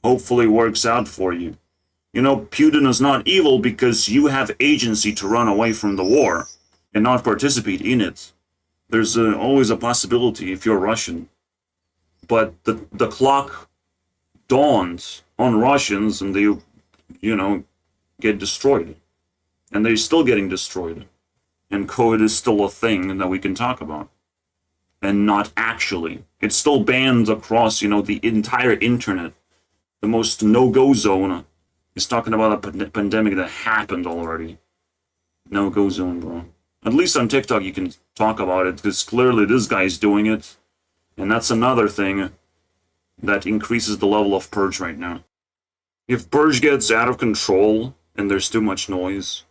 hopefully works out for you. You know, Putin is not evil because you have agency to run away from the war and not participate in it. There's always a possibility if you're Russian. But the clock dawns on Russians and they, you know, get destroyed. And they're still getting destroyed. And COVID is still a thing that we can talk about. And not actually. It's still banned across, you know, the entire internet. The most no-go zone is talking about a pandemic that happened already. No-go zone, bro. At least on TikTok you can talk about it, because clearly this guy's doing it. And that's another thing that increases the level of Purge right now. If Purge gets out of control and there's too much noise,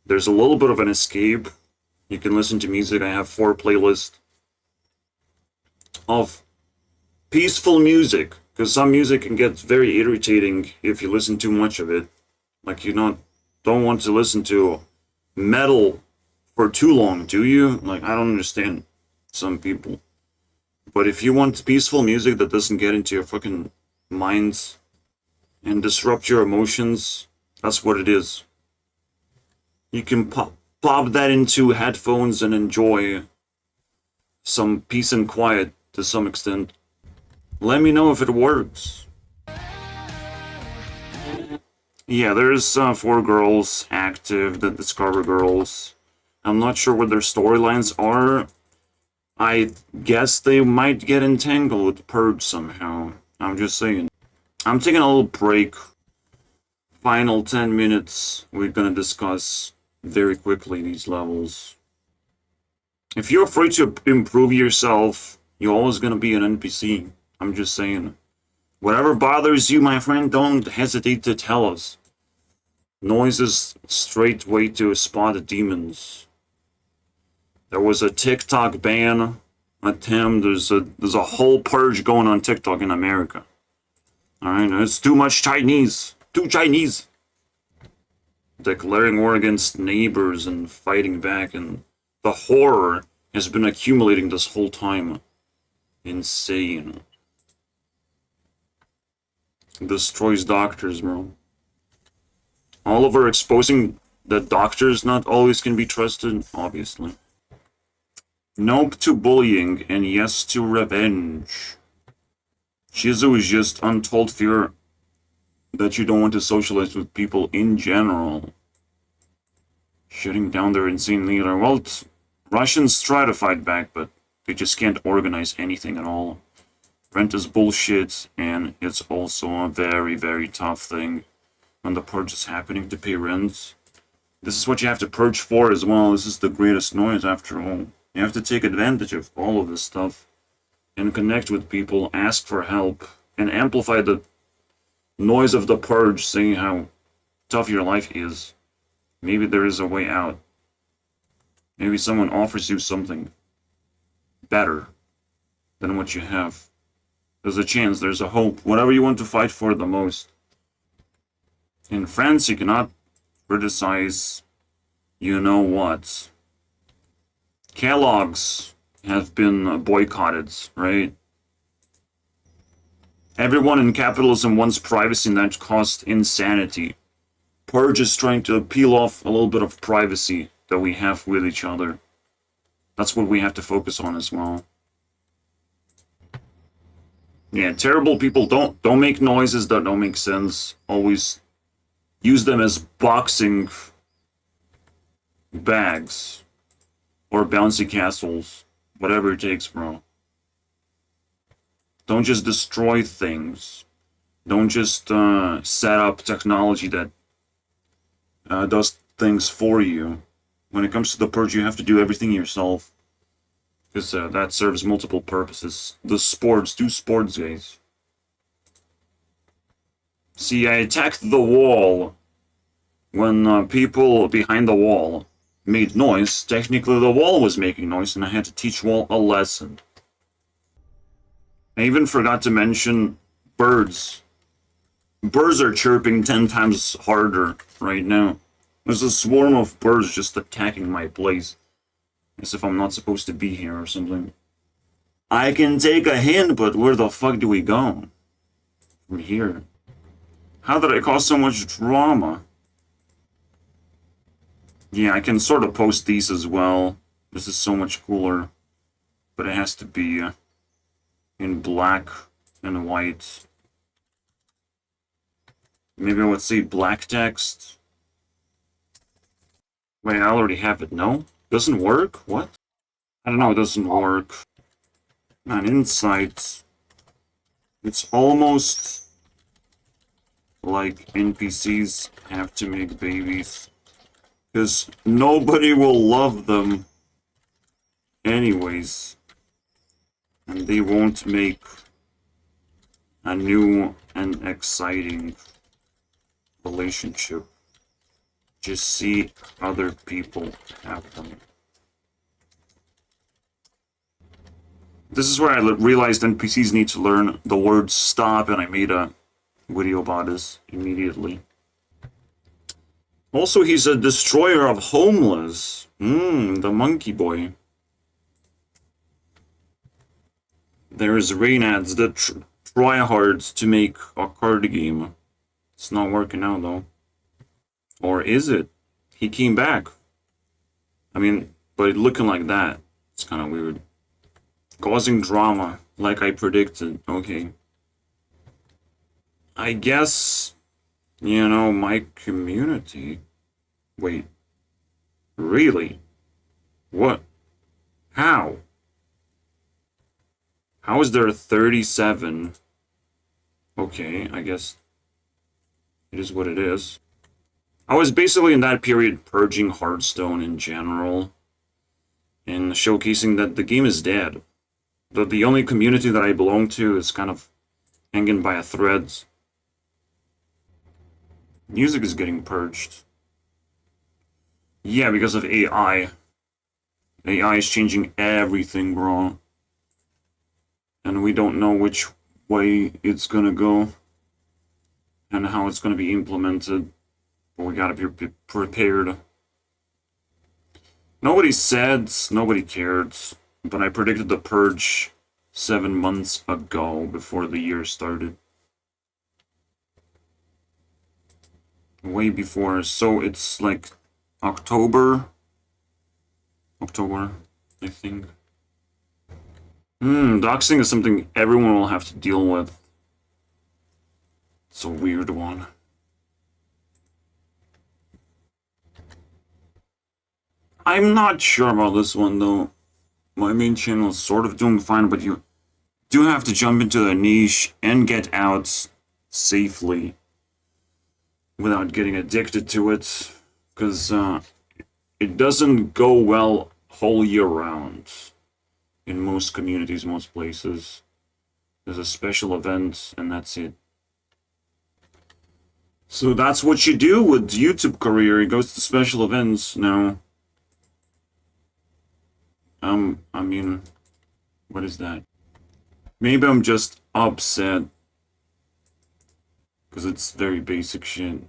there's a little bit of an escape. You can listen to music. I have 4 playlists of peaceful music, because some music can get very irritating if you listen too much of it. Like, you don't want to listen to metal for too long, do you? Like, I don't understand some people. But if you want peaceful music that doesn't get into your fucking minds and disrupt your emotions, that's what it is. You can pop that into headphones and enjoy some peace and quiet to some extent. Let me know if it works. Yeah, there's 4 girls active, the Discover girls. I'm not sure what their storylines are. I guess they might get entangled with Purge somehow. I'm just saying. I'm taking a little break. Final 10 minutes. We're gonna discuss very quickly these levels. If you're afraid to improve yourself, you're always gonna be an NPC. I'm just saying. Whatever bothers you, my friend, don't hesitate to tell us. Noise is a straight way to spot the demons. There was a TikTok ban attempt. There's a whole purge going on TikTok in America. Alright, it's too much Chinese. Too Chinese. Declaring war against neighbors and fighting back, and the horror has been accumulating this whole time. Insane. Destroys doctors, bro. Oliver exposing that doctors not always can be trusted, obviously. Nope to bullying and yes to revenge. Shizu is just untold fear that you don't want to socialize with people in general. Shutting down their insane leader. Well, Russians try to fight back, but they just can't organize anything at all. Rent is bullshit, and it's also a very, very tough thing when the purge is happening to pay rent. This is what you have to purge for as well. This is the greatest noise after all. You have to take advantage of all of this stuff and connect with people, ask for help, and amplify the noise of the purge, saying how tough your life is. Maybe there is a way out. Maybe someone offers you something better than what you have. There's a chance, there's a hope. Whatever you want to fight for the most. In France, you cannot criticize you know what. Kellogg's have been boycotted, right? Everyone in capitalism wants privacy, and that costs insanity. Purge is trying to peel off a little bit of privacy that we have with each other. That's what we have to focus on as well. Yeah, terrible people don't make noises that don't make sense. Always use them as boxing bags or bouncy castles. Whatever it takes, bro. Don't just destroy things. Don't just set up technology that does things for you. When it comes to the purge, you have to do everything yourself. Because that serves multiple purposes. Do sports, guys. See, I attacked the wall when people behind the wall made noise. Technically, the wall was making noise, and I had to teach wall a lesson. I even forgot to mention birds. Birds are chirping 10 times harder right now. There's a swarm of birds just attacking my place. As if I'm not supposed to be here or something. I can take a hint, but where the fuck do we go? From here. How did I cause so much drama? Yeah, I can sort of post these as well. This is so much cooler. But it has to be in black and white. Maybe I would say black text. Wait, I already have it. No? Doesn't work? What? I don't know, it doesn't work. Man, Insight. It's almost like NPCs have to make babies. Because nobody will love them anyways. And they won't make a new and exciting relationship. Just see other people have them. This is where I realized NPCs need to learn the word stop, and I made a video about this immediately. Also, he's a destroyer of homeless. The monkey boy. There's Raynads that try hard to make a card game. It's not working out, though. Or is it? He came back. I mean, but looking like that, it's kind of weird. Causing drama, like I predicted. Okay. I guess, you know, my community... Wait. Really? What? How? How is there 37? Okay, I guess it is what it is. I was basically in that period purging Hearthstone in general and showcasing that the game is dead. That the only community that I belong to is kind of hanging by a thread. Music is getting purged. Yeah, because of AI. AI is changing everything, bro. And we don't know which way it's gonna go and how it's gonna be implemented. But we gotta be prepared. Nobody said, nobody cared, but I predicted the purge 7 months ago before the year started. Way before, so it's like October, I think. Doxing is something everyone will have to deal with. It's a weird one. I'm not sure about this one, though. My main channel is sort of doing fine, but you do have to jump into a niche and get out safely without getting addicted to it, because it doesn't go well whole year round in most communities, most places. There's a special event, and that's it. So that's what you do with YouTube career. It goes to special events now. I mean, what is that? Maybe I'm just upset because it's very basic shit.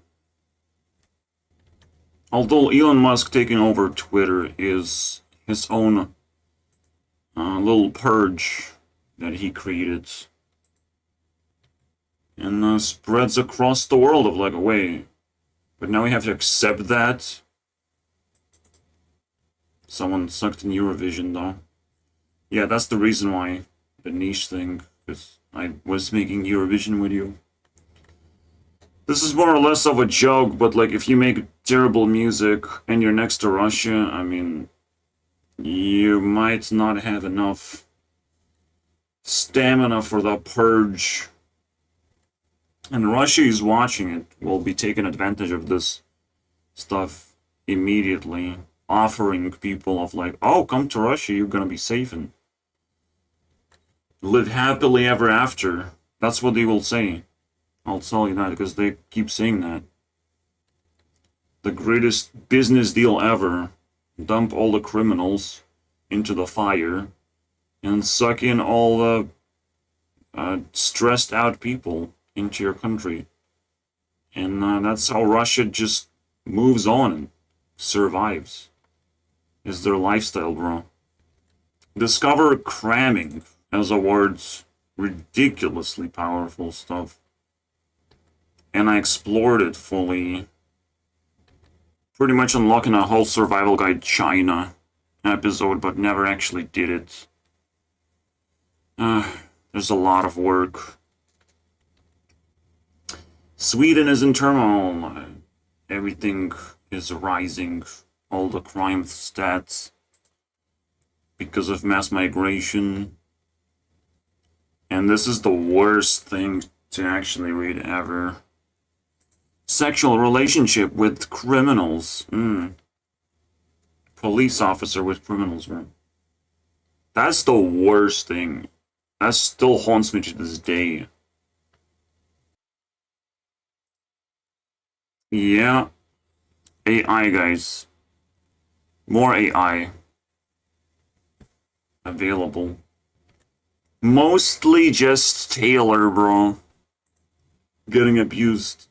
Although Elon Musk taking over Twitter is his own little purge that he created. And spreads across the world of like a way. But now we have to accept that. Someone sucked in Eurovision though. Yeah, that's the reason why. The niche thing. Because I was making Eurovision video. This is more or less of a joke, but like if you make terrible music and you're next to Russia, I mean, you might not have enough stamina for the purge. And Russia is watching it, will be taking advantage of this stuff immediately, offering people of like, oh, come to Russia, you're gonna be safe and live happily ever after. That's what they will say. I'll tell you that, because they keep saying that. The greatest business deal ever. Dump all the criminals into the fire and suck in all the stressed out people into your country. And that's how Russia just moves on and survives. Is their lifestyle, bro. Discover cramming as a word. Ridiculously powerful stuff. and I explored it fully. Pretty much unlocking a whole Survival Guide China episode, but never actually did it. There's a lot of work. Sweden is in turmoil. Everything is rising. All the crime stats. Because of mass migration. And this is the worst thing to actually read ever. Sexual relationship with criminals. Police officer with criminals, right? That's the worst thing. That still haunts me to this day. Yeah. AI, guys. More AI. Available. Mostly just Taylor, bro. Getting abused.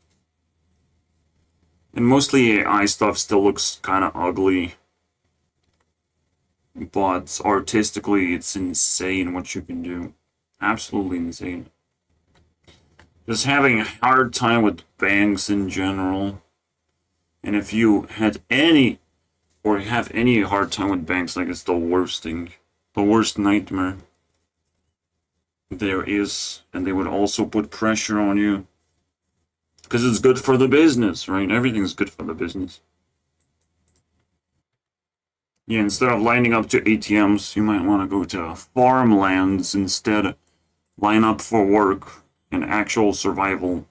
And mostly AI stuff still looks kind of ugly. But artistically, it's insane what you can do. Absolutely insane. Just having a hard time with banks in general. And if you had any, or have any hard time with banks, like it's the worst thing. The worst nightmare there is. And they would also put pressure on you. Because it's good for the business, right? Everything's good for the business. Yeah, instead of lining up to ATMs, you might want to go to farmlands instead. Line up for work and actual survival.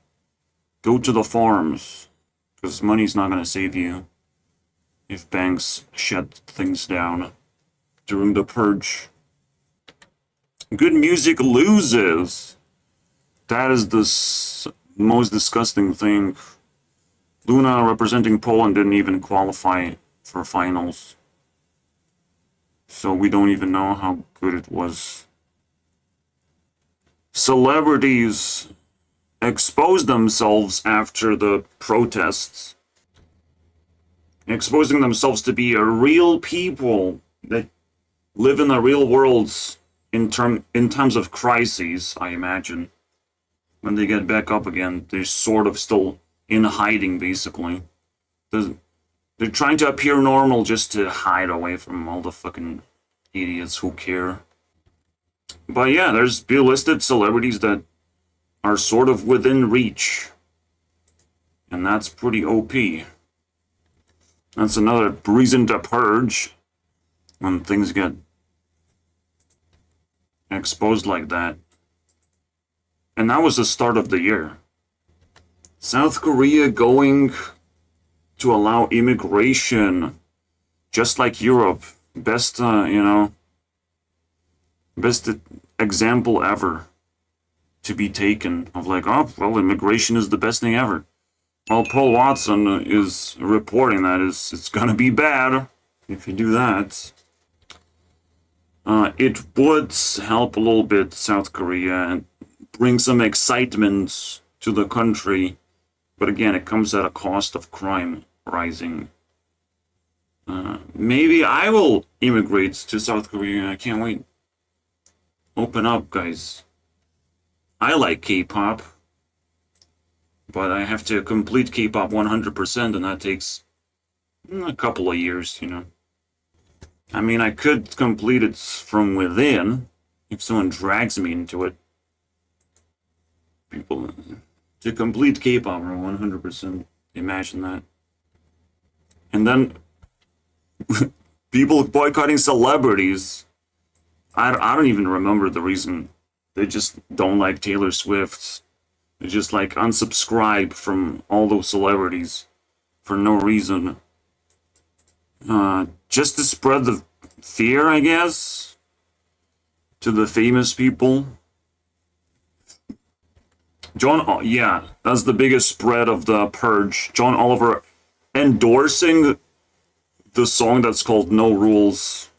Go to the farms. Because money's not going to save you if banks shut things down during the purge. Good music loses. That is the most disgusting thing. Luna, representing Poland, didn't even qualify for finals. So we don't even know how good it was. Celebrities exposed themselves after the protests. Exposing themselves to be a real people that live in the real worlds in times of crises, I imagine. When they get back up again, they're sort of still in hiding, basically. They're trying to appear normal just to hide away from all the fucking idiots who care. But yeah, there's B-listed celebrities that are sort of within reach. And that's pretty OP. That's another reason to purge when things get exposed like that. And that was the start of the year. South Korea going to allow immigration, just like Europe. Best, best example ever to be taken of like, oh, well, immigration is the best thing ever. Well, Paul Watson is reporting that it's gonna be bad if you do that. It would help a little bit South Korea and bring some excitement to the country. But again, it comes at a cost of crime rising. Maybe I will immigrate to South Korea. I can't wait. Open up, guys. I like K-pop. But I have to complete K-pop 100%, and that takes a couple of years, you know. I mean, I could complete it from within, if someone drags me into it. People, to complete K-pop 100%, imagine that. And then, people boycotting celebrities. I don't even remember the reason. They just don't like Taylor Swift. They just like unsubscribe from all those celebrities for no reason. Just to spread the fear, I guess, to the famous people. Yeah, that's the biggest spread of the purge. John Oliver endorsing the song that's called No Rules.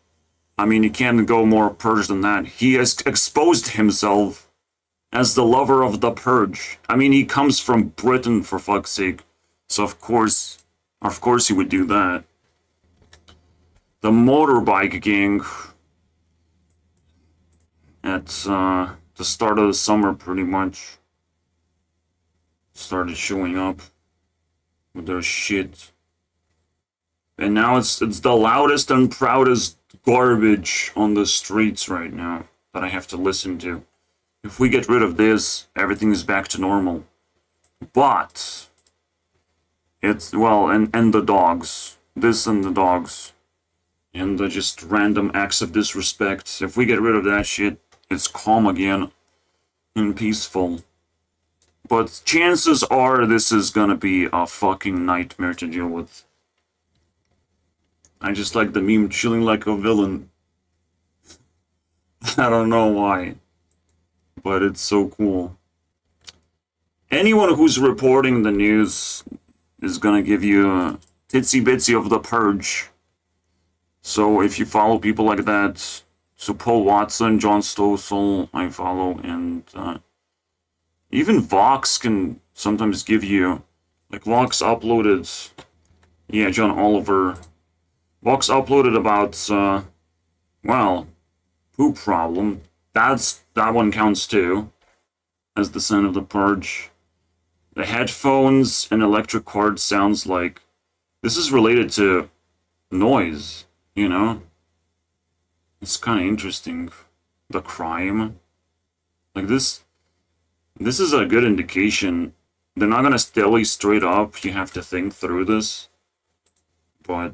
I mean, you can't go more purge than that. He has exposed himself as the lover of the purge. I mean, he comes from Britain, for fuck's sake. So of course he would do that. The motorbike gang at the start of the summer, pretty much. started showing up with their shit. And now it's the loudest and proudest garbage on the streets right now that I have to listen to. If we get rid of this, everything is back to normal. But it's, well, and the dogs. This and the dogs. And the just random acts of disrespect. If we get rid of that shit, it's calm again and peaceful. But chances are this is gonna be a fucking nightmare to deal with. I just like the meme chilling like a villain. I don't know why. But it's so cool. Anyone who's reporting the news is gonna give you a titsy bitsy of the purge. So if you follow people like that, so Paul Watson, John Stossel, I follow, and even Vox can sometimes give you, like Vox uploaded, yeah, John Oliver. Vox uploaded about, well, poop problem. That one counts too, as the son of the purge. The headphones and electric cord sounds like this is related to noise, you know? It's kind of interesting. The crime. Like this is a good indication. They're not gonna tell you straight up. You have to think through this. But,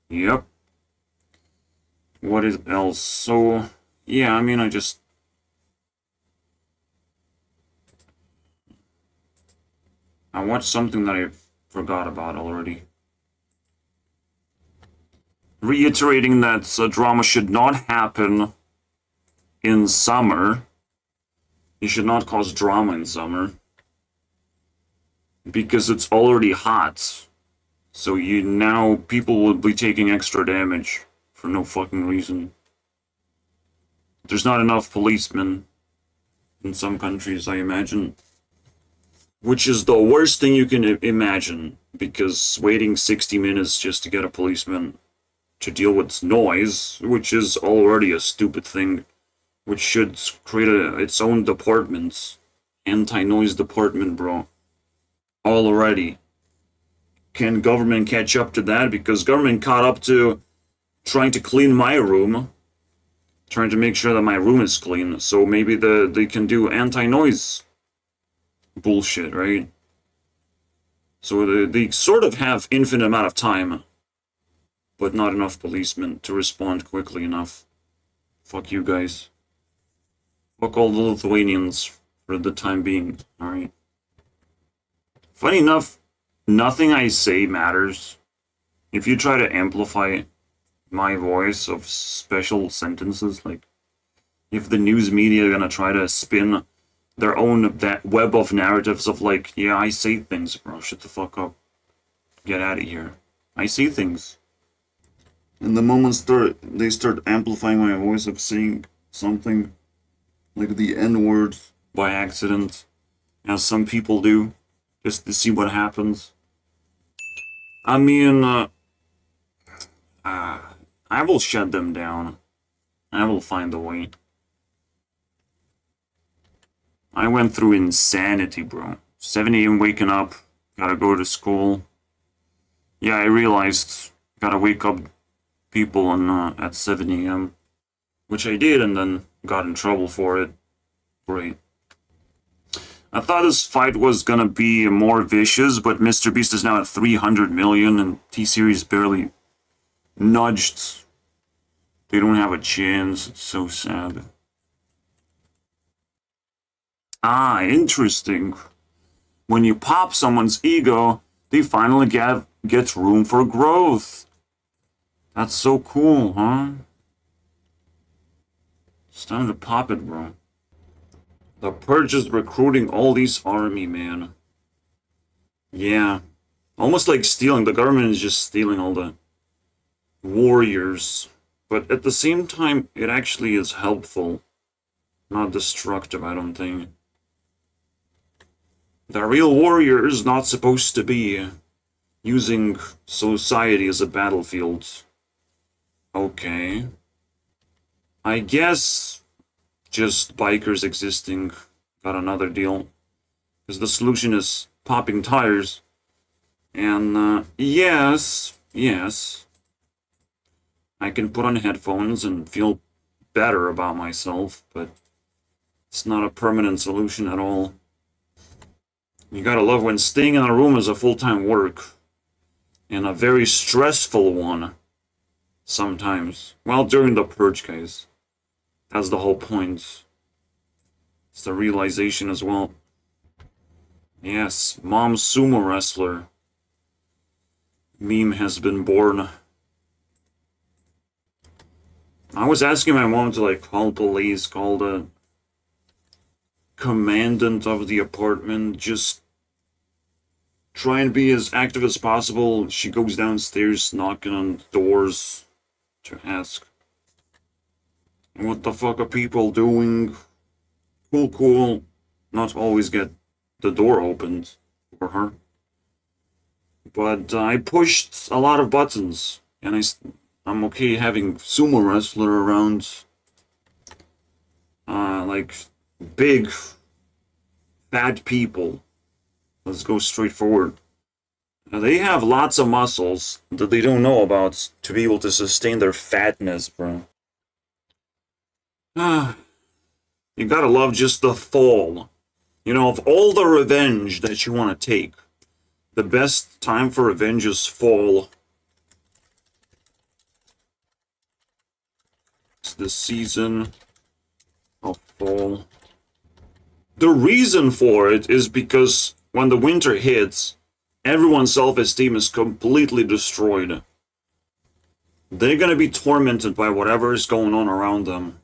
yep. What is else? So, yeah, I mean, I watched something that I forgot about already. Reiterating that drama should not happen in summer. You should not cause drama in summer. Because it's already hot. So people will be taking extra damage for no fucking reason. There's not enough policemen in some countries, I imagine. Which is the worst thing you can imagine, because waiting 60 minutes just to get a policeman to deal with noise, which is already a stupid thing, which should create its own department, anti-noise department, bro. Already. Can government catch up to that? Because government caught up to trying to clean my room, trying to make sure that my room is clean, so maybe they can do anti-noise bullshit, right? So they sort of have infinite amount of time, but not enough policemen to respond quickly enough. Fuck you guys. Fuck all the Lithuanians for the time being, alright? Funny enough, nothing I say matters. If you try to amplify my voice of special sentences, like if the news media are gonna try to spin their own that web of narratives of like, yeah, I say things, bro, shut the fuck up. Get out of here. I say things. And the moment they start amplifying my voice of saying something like the N-word by accident, as some people do, just to see what happens. I mean, I will shut them down. I will find a way. I went through insanity, bro. 7 a.m. waking up, gotta go to school. Yeah, I realized, gotta wake up people at 7 a.m. Which I did, and then got in trouble for it. Great. I thought this fight was gonna be more vicious, but Mr. Beast is now at 300 million, and T-Series barely nudged. They don't have a chance. It's so sad. Ah, interesting. When you pop someone's ego, they finally get room for growth. That's so cool, huh? It's time to pop it, bro. The Purge is recruiting all these army, man. Yeah. Almost like stealing. The government is just stealing all the warriors. But at the same time, it actually is helpful. Not destructive, I don't think. The real warrior is not supposed to be using society as a battlefield. Okay. I guess just bikers existing got another deal. Because the solution is popping tires. And, yes, I can put on headphones and feel better about myself, but it's not a permanent solution at all. You gotta love when staying in a room is a full-time work. And a very stressful one. Sometimes. Well, during the purge, guys. That's the whole point. It's the realization as well. Yes, mom sumo wrestler. Meme has been born. I was asking my mom to like call police, call the commandant of the apartment, just try and be as active as possible. She goes downstairs knocking on doors to ask, what the fuck are people doing? Cool. Not always get the door opened for her. But I pushed a lot of buttons, and I'm okay having sumo wrestler around. Like big, fat people. Let's go straight forward. They have lots of muscles that they don't know about to be able to sustain their fatness, bro. You gotta love just the fall. You know, of all the revenge that you want to take, the best time for revenge is fall. It's the season of fall. The reason for it is because when the winter hits, everyone's self-esteem is completely destroyed. They're gonna be tormented by whatever is going on around them.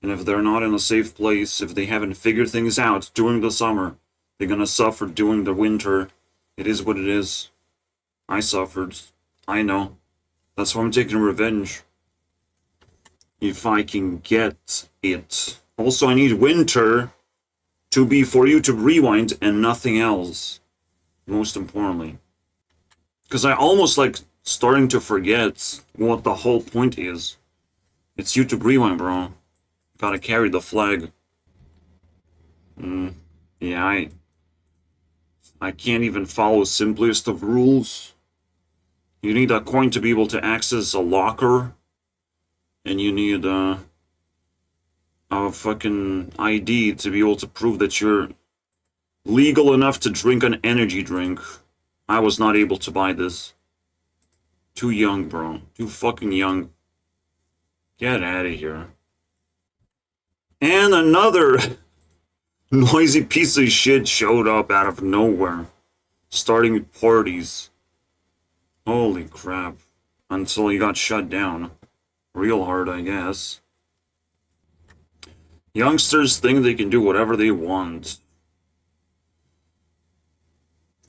And if they're not in a safe place, if they haven't figured things out during the summer, they're gonna suffer during the winter. It is what it is. I suffered. I know. That's why I'm taking revenge. If I can get it. Also, I need winter to be for you to rewind and nothing else. Most importantly. Because I almost like starting to forget what the whole point is. It's YouTube Rewind, bro. Gotta carry the flag. Yeah, I can't even follow simplest of rules. You need a coin to be able to access a locker. And you need a fucking ID to be able to prove that you're legal enough to drink an energy drink. I was not able to buy this. Too young, bro. Too fucking young. Get out of here. And another noisy piece of shit showed up out of nowhere. Starting parties. Holy crap. Until he got shut down. Real hard, I guess. Youngsters think they can do whatever they want.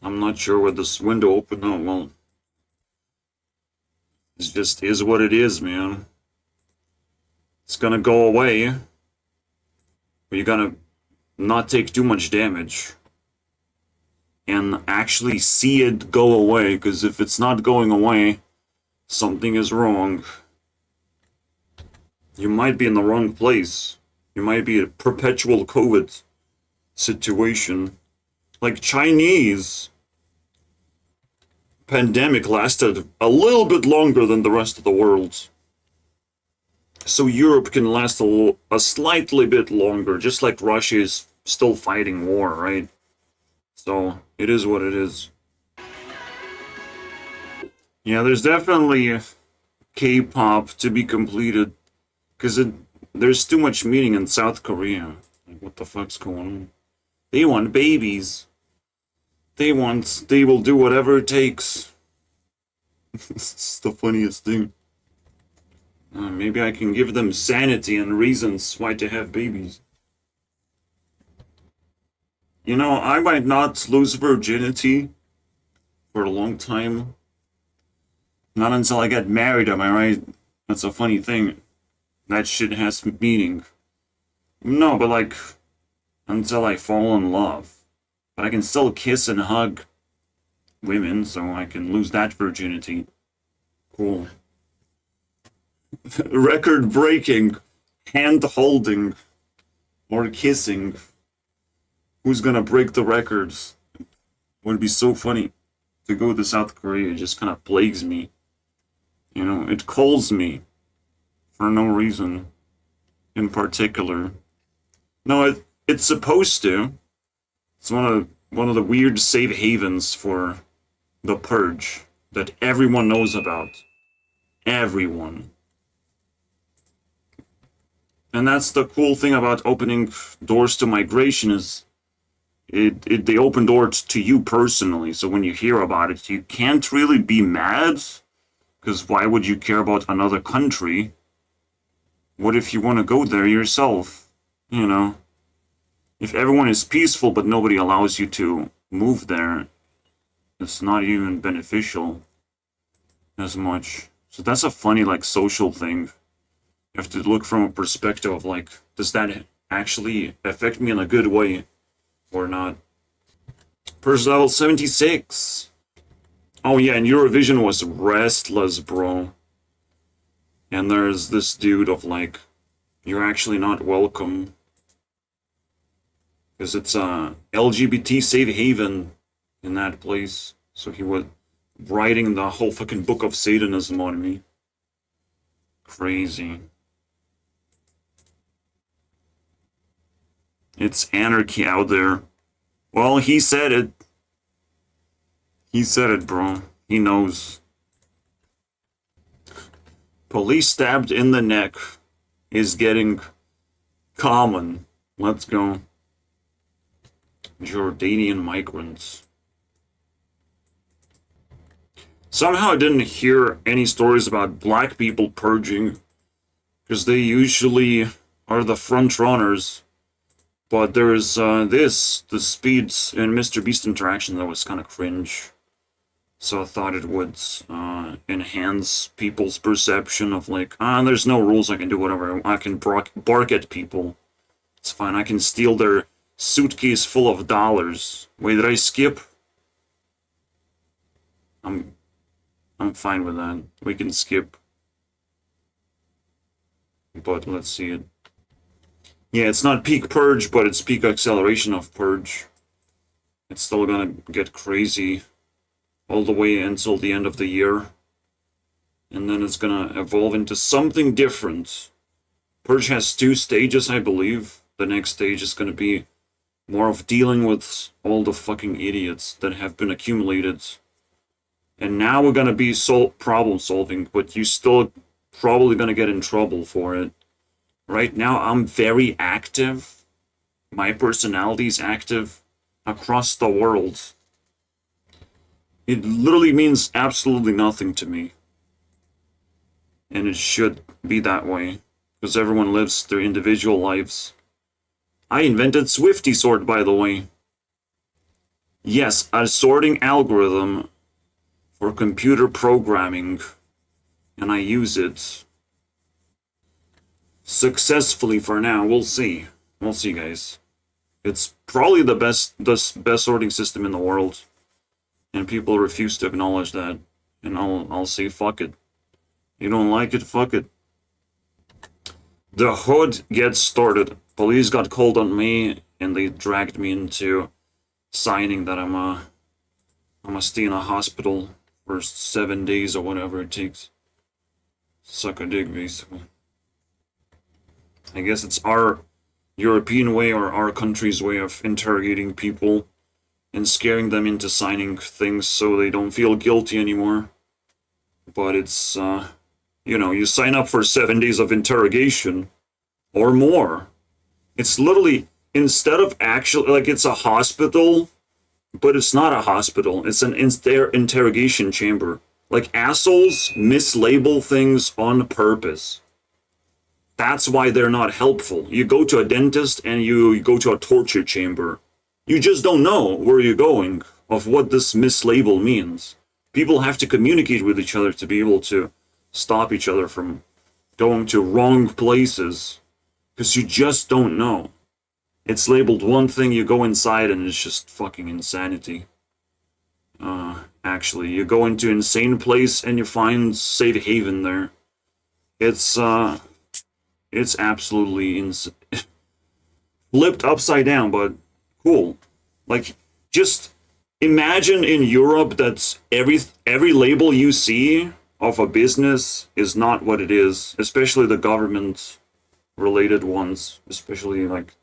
I'm not sure where this window opened. Oh, well. It just is what it is, man. It's gonna go away. But you gotta not take too much damage. And actually see it go away. Because if it's not going away, something is wrong. You might be in the wrong place. You might be a perpetual COVID situation. Like Chinese pandemic lasted a little bit longer than the rest of the world. So Europe can last a slightly bit longer, just like Russia is still fighting war, right? So it is what it is. Yeah, there's definitely K-pop to be completed. Because there's too much meaning in South Korea. Like, what the fuck's going on? They want babies. They will do whatever it takes. It's the funniest thing. Maybe I can give them sanity and reasons why to have babies. You know, I might not lose virginity for a long time. Not until I get married, am I right? That's a funny thing. That shit has meaning. No, but like, until I fall in love. But I can still kiss and hug women, so I can lose that virginity. Cool. Record breaking, hand holding, or kissing. who's gonna break the records. Would be so funny to go to South Korea. It just kind of plagues me. You know, it calls me for no reason in particular. No, it's supposed to. It's one of the weird safe havens for the Purge that everyone knows about. Everyone. And that's the cool thing about opening doors to migration is they open doors to you personally. So when you hear about it, you can't really be mad, because why would you care about another country? What if you want to go there yourself? You know, if everyone is peaceful but nobody allows you to move there, it's not even beneficial as much. So that's a funny, like, social thing. You have to look from a perspective of, like, does that actually affect me in a good way or not? Purge level 76. Oh yeah, and Eurovision was restless, bro. And there's this dude of, like, you're actually not welcome. Because it's a LGBT safe haven in that place. So he was writing the whole fucking book of Satanism on me. Crazy. It's anarchy out there. Well, he said it. He said it, bro. He knows. Police stabbed in the neck is getting common. Let's go. Jordanian migrants. Somehow I didn't hear any stories about black people purging, because they usually are the front runners. But there's the speeds in Mr. Beast interaction that was kind of cringe. So I thought it would enhance people's perception of, like, there's no rules, I can do whatever. I can bark at people. It's fine, I can steal their suitcase full of dollars. Wait, did I skip? I'm fine with that. We can skip. But let's see it. Yeah, it's not peak Purge, but it's peak acceleration of Purge. It's still gonna get crazy all the way until the end of the year. And then it's gonna evolve into something different. Purge has 2 stages, I believe. The next stage is gonna be more of dealing with all the fucking idiots that have been accumulated. And now we're gonna be problem solving, but you still probably gonna get in trouble for it. Right now, I'm very active. My personality is active across the world. It literally means absolutely nothing to me. And it should be that way, because everyone lives their individual lives. I invented Swifty Sort, by the way. Yes, a sorting algorithm for computer programming, and I use it successfully for now. We'll see. We'll see, guys. It's probably the best sorting system in the world, and people refuse to acknowledge that. And I'll say fuck it. You don't like it, fuck it. The hood gets started. Police got called on me, and they dragged me into signing that I'm gonna stay in a hospital for 7 days or whatever it takes. Suck a dick, basically. I guess it's our European way or our country's way of interrogating people and scaring them into signing things so they don't feel guilty anymore. But it's, you know, you sign up for 7 days of interrogation or more. It's literally, instead of actually, like, it's a hospital, but it's not a hospital. It's an interrogation chamber. Like, assholes mislabel things on purpose. That's why they're not helpful. You go to a dentist and you go to a torture chamber. You just don't know where you're going, of what this mislabel means. People have to communicate with each other to be able to stop each other from going to wrong places. Because you just don't know. It's labeled one thing, you go inside and it's just fucking insanity. Actually, you go into insane place and you find safe haven there. It's absolutely flipped upside down, but Cool. Like, just imagine in Europe that every label you see of a business is not what it is, especially the government related ones, especially like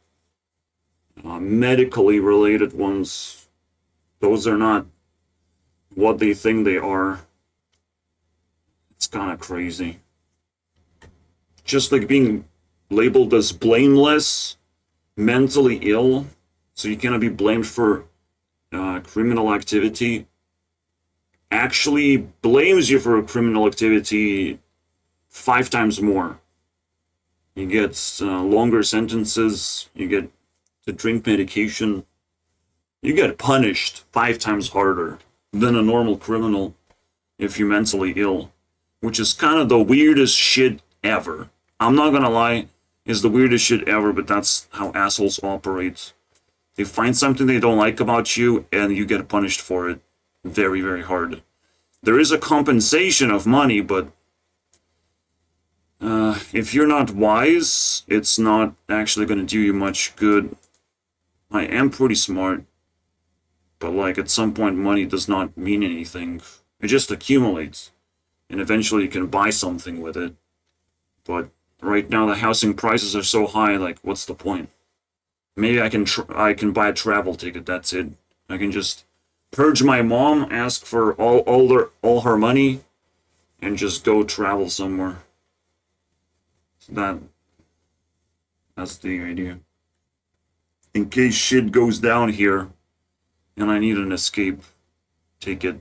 medically related ones. Those are not what they think they are. It's kind of crazy. Just like being labeled as blameless, mentally ill, so you cannot be blamed for criminal activity, actually blames you for a criminal activity 5 times more. You get longer sentences, you get to drink medication, you get punished 5 times harder than a normal criminal if you're mentally ill, which is kind of the weirdest shit ever. I'm not gonna lie, it's the weirdest shit ever, but that's how assholes operate. They find something they don't like about you, and you get punished for it very, very hard. There is a compensation of money, but if you're not wise, it's not actually going to do you much good. I am pretty smart, but like at some point money does not mean anything. It just accumulates, and eventually you can buy something with it. But right now the housing prices are so high, like what's the point? Maybe I can buy a travel ticket, that's it. I can just purge my mom, ask for all her money, and just go travel somewhere. So that's the idea. In case shit goes down here and I need an escape ticket.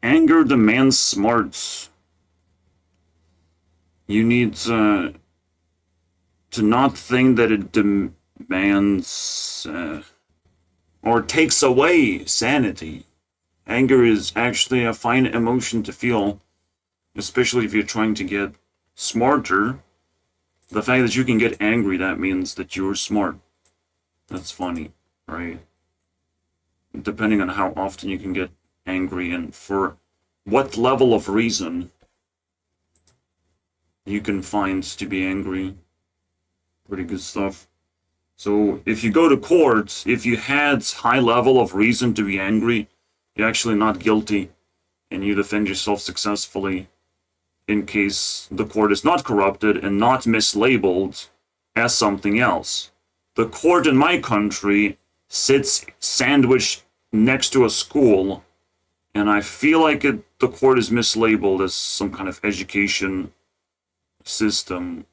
Anger demands smarts. You need to not think that it demands or takes away sanity. Anger is actually a fine emotion to feel, especially if you're trying to get smarter. The fact that you can get angry, that means that you're smart. That's funny, right? Depending on how often you can get angry and for what level of reason you can find to be angry. Pretty good stuff. So if you go to court, if you had high level of reason to be angry, you're actually not guilty, and you defend yourself successfully in case the court is not corrupted and not mislabeled as something else. The court in my country sits sandwiched next to a school, and I feel like the court is mislabeled as some kind of education system.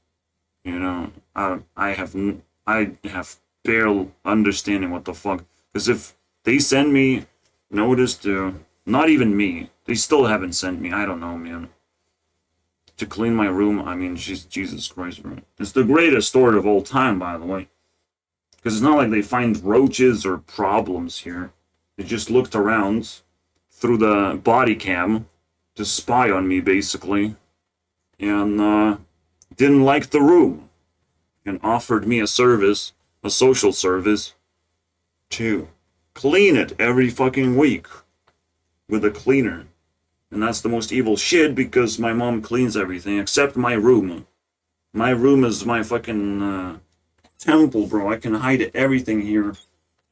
You know, I have barely understanding what the fuck. Because if they send me notice to, not even me, they still haven't sent me, I don't know, man. To clean my room, I mean, Jesus Christ, bro. It's the greatest story of all time, by the way. Because it's not like they find roaches or problems here. They just looked around through the body cam to spy on me, basically. And, didn't like the room. And offered me a service, a social service, to clean it every fucking week with a cleaner. And that's the most evil shit because my mom cleans everything except my room. My room is my fucking temple, bro. I can hide everything here.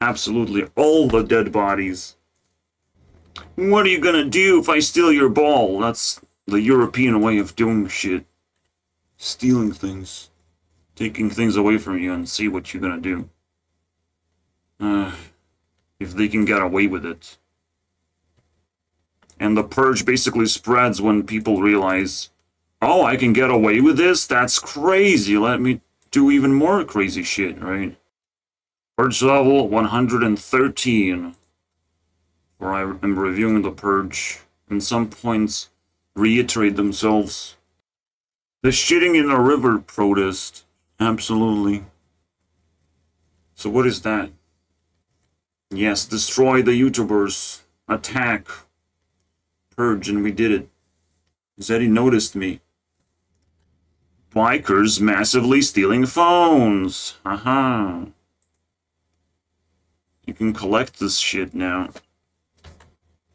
Absolutely. All the dead bodies. What are you gonna do if I steal your ball? That's the European way of doing shit. Stealing things. Taking things away from you and see what you're gonna do. If they can get away with it. And the purge basically spreads when people realize, oh, I can get away with this? That's crazy. Let me do even more crazy shit, right? Purge level 113. Where I am reviewing the purge. And some points reiterate themselves. The shitting in a river protest. Absolutely. So what is that? Yes, destroy the YouTubers. Attack. Purge, and we did it. Zeddy noticed me. Bikers massively stealing phones. Haha. You can collect this shit now.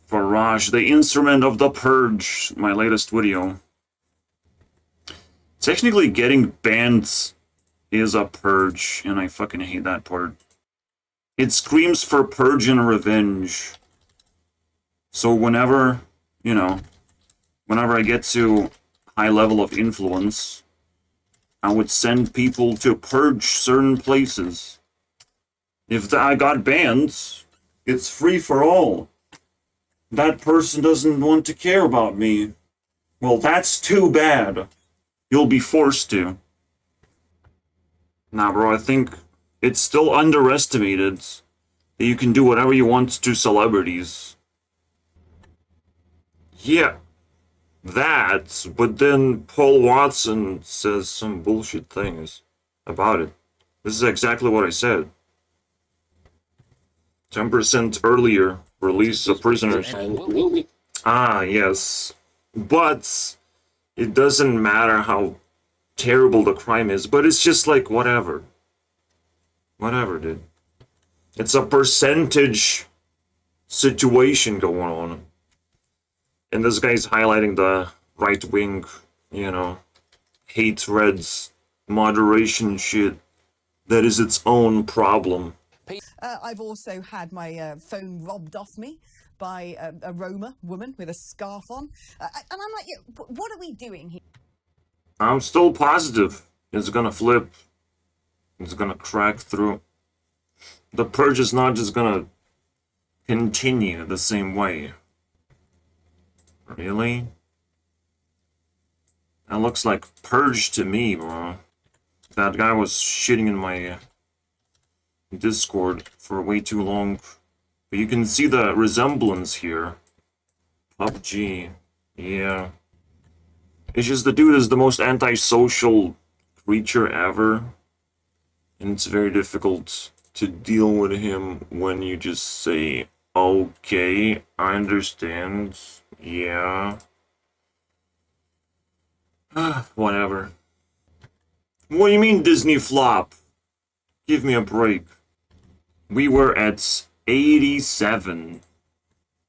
Farage, the instrument of the purge. My latest video. Technically getting banned is a purge, and I fucking hate that part. It screams for purge and revenge. So whenever, whenever I get to high level of influence, I would send people to purge certain places. If I got banned, it's free for all. That person doesn't want to care about me. Well, that's too bad. You'll be forced to. Nah, bro, I think it's still underestimated that you can do whatever you want to celebrities. Yeah, that, but then Paul Watson says some bullshit things about it. This is exactly what I said. 10% earlier release of prisoners. Ah, yes. But it doesn't matter how terrible the crime is, but it's just like, whatever. Whatever, dude. It's a percentage situation going on. And this guy's highlighting the right-wing, hate threads, moderation shit. That is its own problem. I've also had my phone robbed off me by a Roma woman with a scarf on. And I'm like, what are we doing here? I'm still positive it's gonna flip. It's gonna crack through. The purge is not just gonna continue the same way. Really? That looks like purge to me, bro. That guy was shitting in my Discord for way too long. But you can see the resemblance here. PUBG. Yeah. It's just the dude is the most antisocial creature ever. And it's very difficult to deal with him when you just say, okay, I understand. Yeah. Whatever. What do you mean Disney flop? Give me a break. We were at 87.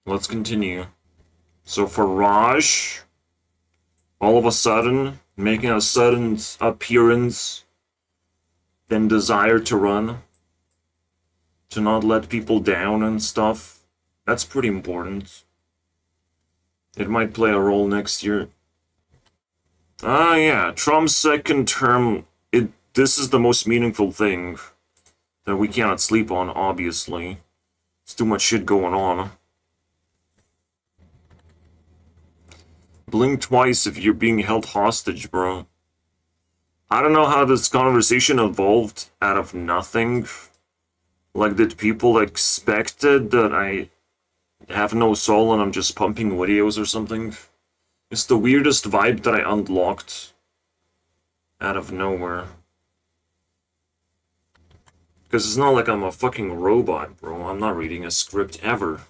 Let's continue. So for Raj, all of a sudden, making a sudden appearance, then desire to run, to not let people down and stuff, that's pretty important. It might play a role next year. Ah, yeah, Trump's second term, this is the most meaningful thing that we cannot sleep on, obviously. There's too much shit going on. Blink twice if you're being held hostage, bro. I don't know how this conversation evolved out of nothing. Like, did people expected that I have no soul and I'm just pumping videos or something? It's the weirdest vibe that I unlocked out of nowhere. Because it's not like I'm a fucking robot, bro. I'm not reading a script ever.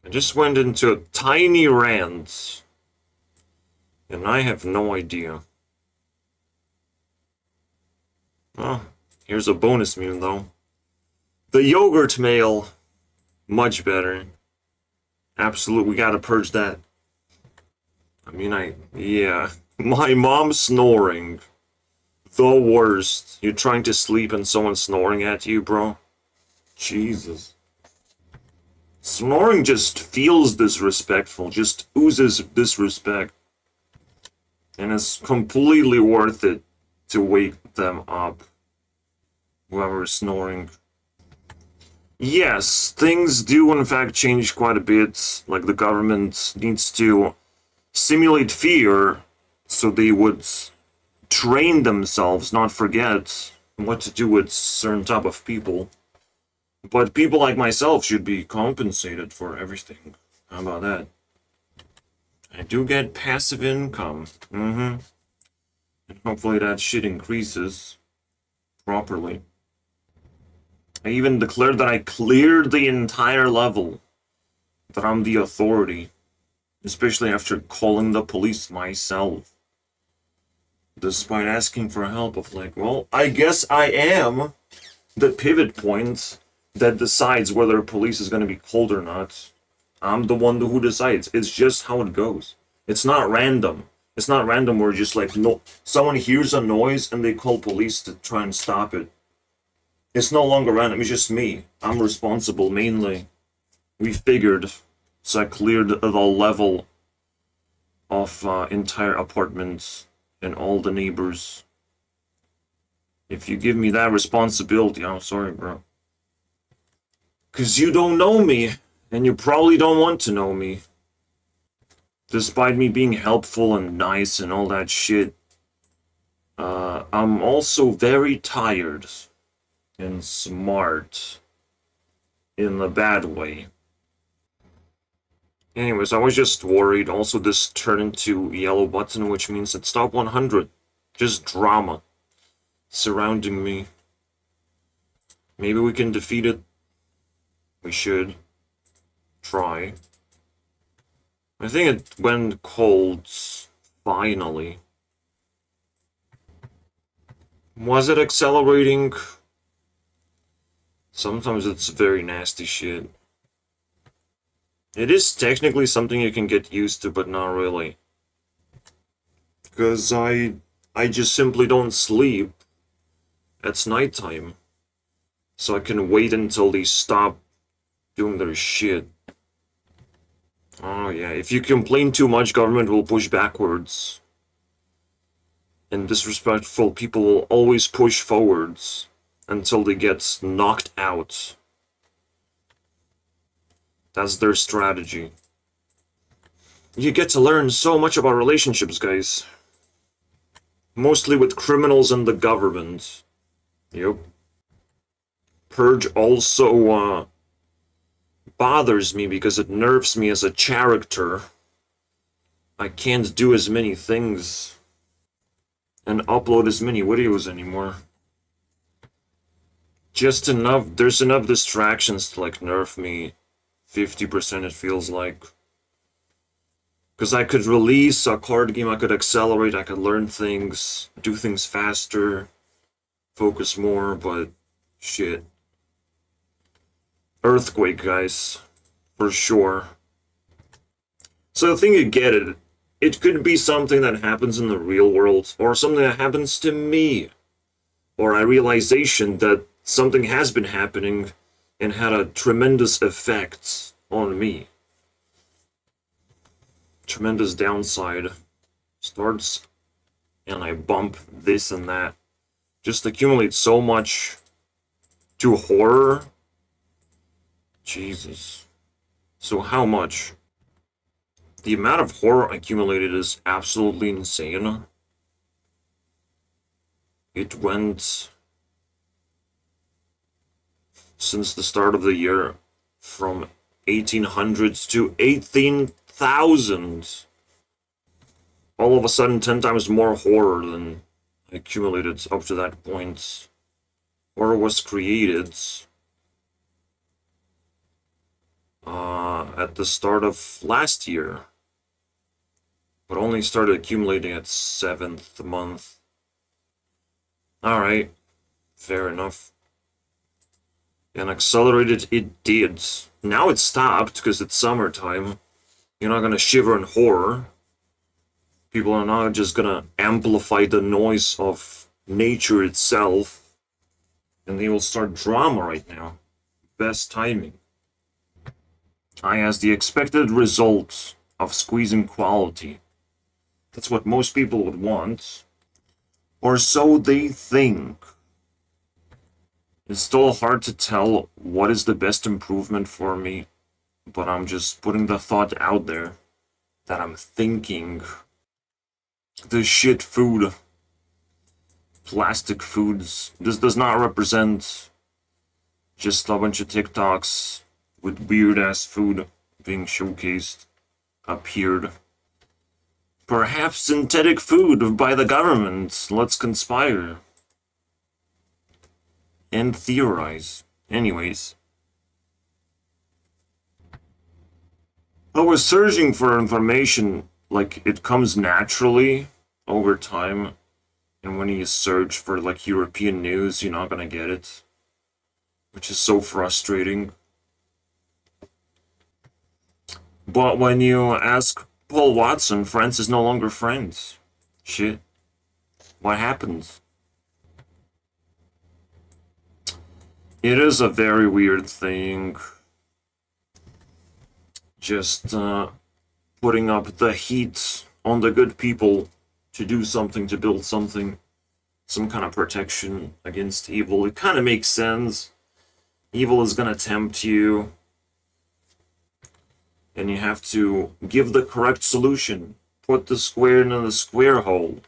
I just went into a tiny rant. And I have no idea. Oh, here's a bonus meme, though. The yogurt mail. Much better. Absolutely, we gotta purge that. I mean, yeah. My mom snoring. The worst. You're trying to sleep and someone's snoring at you, bro. Jesus. Snoring just feels disrespectful, just oozes disrespect. And it's completely worth it to wake them up. Whoever is snoring. Yes, things do in fact change quite a bit. Like the government needs to simulate fear so they would train themselves, not forget what to do with certain type of people. But people like myself should be compensated for everything. How about that? I do get passive income. And hopefully that shit increases properly. I even declared that I cleared the entire level. That I'm the authority. Especially after calling the police myself. Despite asking for help of like, well, I guess I am the pivot point that decides whether a police is going to be called or not. I'm the one who decides. It's just how it goes. It's not random. It's not random where just like no someone hears a noise and they call police to try and stop it. It's no longer random, it's just me. I'm responsible mainly. We figured, so I cleared the level of entire apartments and all the neighbors. If you give me that responsibility, I'm sorry, bro. Cause you don't know me, and you probably don't want to know me. Despite me being helpful and nice and all that shit, I'm also very tired and smart in a bad way. Anyways, I was just worried. Also, this turned into a yellow button, which means it's top 100. Just drama surrounding me. Maybe we can defeat it. We should try. I think it went cold, finally. Was it accelerating? Sometimes it's very nasty shit. It is technically something you can get used to, but not really. Because I just simply don't sleep. It's nighttime. So I can wait until they stop doing their shit. Oh yeah, if you complain too much, government will push backwards. And disrespectful people will always push forwards until they get knocked out. That's their strategy. You get to learn so much about relationships, guys. Mostly with criminals and the government. Yep. Purge also, bothers me because it nerves me as a character. I can't do as many things and upload as many videos anymore. Just enough, there's enough distractions to like nerf me 50% it feels like. Because I could release a card game, I could accelerate, I could learn things, do things faster, focus more, but shit. Earthquake, guys. For sure. So I think you get it. It could be something that happens in the real world, or something that happens to me. Or a realization that something has been happening and had a tremendous effect on me. Tremendous downside. Starts and I bump this and that. Just accumulate so much to horror. Jesus. So how much? The amount of horror accumulated is absolutely insane. It went since the start of the year from 1800s to 18,000. All of a sudden 10 times more horror than accumulated up to that point. Horror was created at the start of last year, but only started accumulating at 7th month. Alright, fair enough. And accelerated it did. Now it stopped because it's summertime. You're not gonna shiver in horror. People are not just gonna amplify the noise of nature itself. And they will start drama right now. Best timing. I has the expected result of squeezing quality. That's what most people would want. Or so they think. It's still hard to tell what is the best improvement for me, but I'm just putting the thought out there that I'm thinking. The shit food. Plastic foods. This does not represent just a bunch of TikToks with weird-ass food being showcased, appeared. Perhaps synthetic food by the government. Let's conspire. And theorize. Anyways. I was searching for information, like, it comes naturally over time. And when you search for, like, European news, you're not gonna get it. Which is so frustrating. But when you ask Paul Watson, friends is no longer friends. Shit. What happens? It is a very weird thing. Just putting up the heat on the good people to do something, to build something, some kind of protection against evil. It kind of makes sense. Evil is gonna tempt you, and you have to give the correct solution. Put the square into the square hole,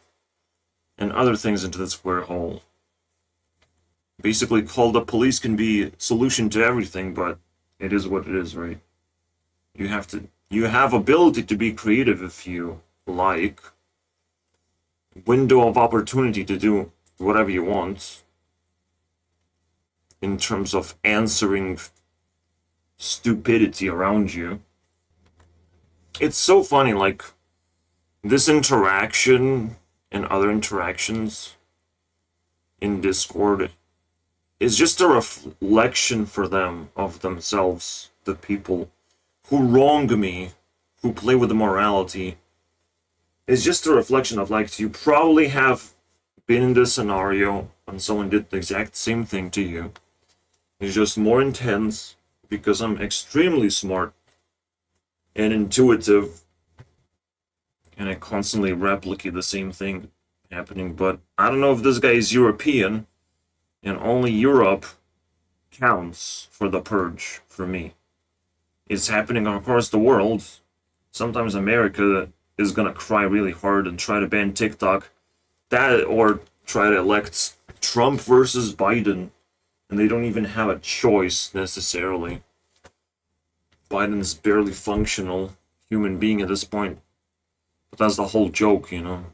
and other things into the square hole. Basically, call the police can be a solution to everything, but it is what it is, right? You have ability to be creative if you like. Window of opportunity to do whatever you want in terms of answering stupidity around you. It's so funny, like, this interaction and other interactions in Discord is just a reflection for them of themselves, the people who wrong me, who play with the morality. It's just a reflection of, like, you probably have been in this scenario and someone did the exact same thing to you. It's just more intense because I'm extremely smart and intuitive, and I constantly replicate the same thing happening. But I don't know if this guy is European, and only Europe counts for the purge for me. It's happening across the world. Sometimes America is gonna cry really hard and try to ban TikTok, that or try to elect Trump versus Biden, and they don't even have a choice necessarily. Biden's barely functional human being at this point, but that's the whole joke, you know.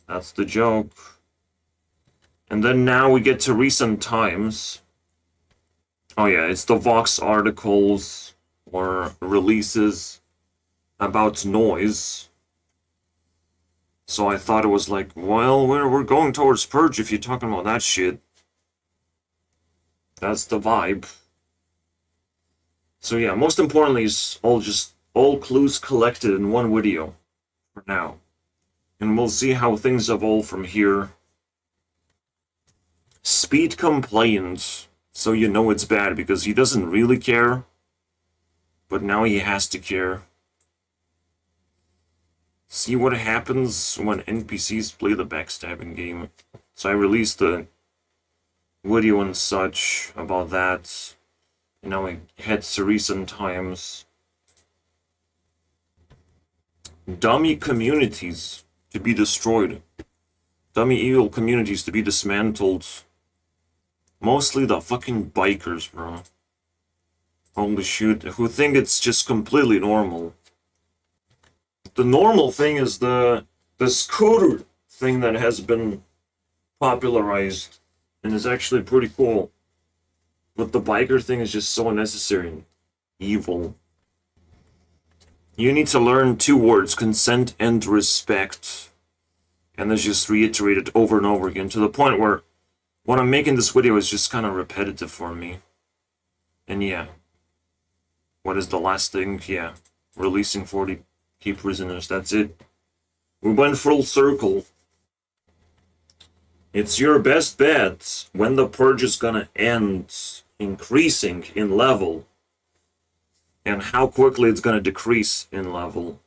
That's the joke. And then now we get to recent times. Oh yeah, it's the Vox articles or releases about noise. So I thought it was like, well, we're going towards purge if you're talking about that shit. That's the vibe. So yeah, most importantly is all clues collected in one video for now. And we'll see how things evolve from here. Speed complains, so you know it's bad because he doesn't really care, but now he has to care. See what happens when NPCs play the backstabbing game. So I released the video and such about that, and now it heads to recent times. Dummy communities to be destroyed. Dummy evil communities to be dismantled. Mostly the fucking bikers, bro. Holy shit, who think it's just completely normal. The normal thing is the scooter thing that has been popularized and is actually pretty cool. But the biker thing is just so unnecessary and evil. You need to learn 2 words, consent and respect. And that's just reiterated over and over again to the point where what I'm making this video is just kind of repetitive for me. And yeah. What is the last thing? Yeah. Releasing 40 key prisoners. That's it. We went full circle. It's your best bet when the purge is gonna end increasing in level. And how quickly it's gonna decrease in level.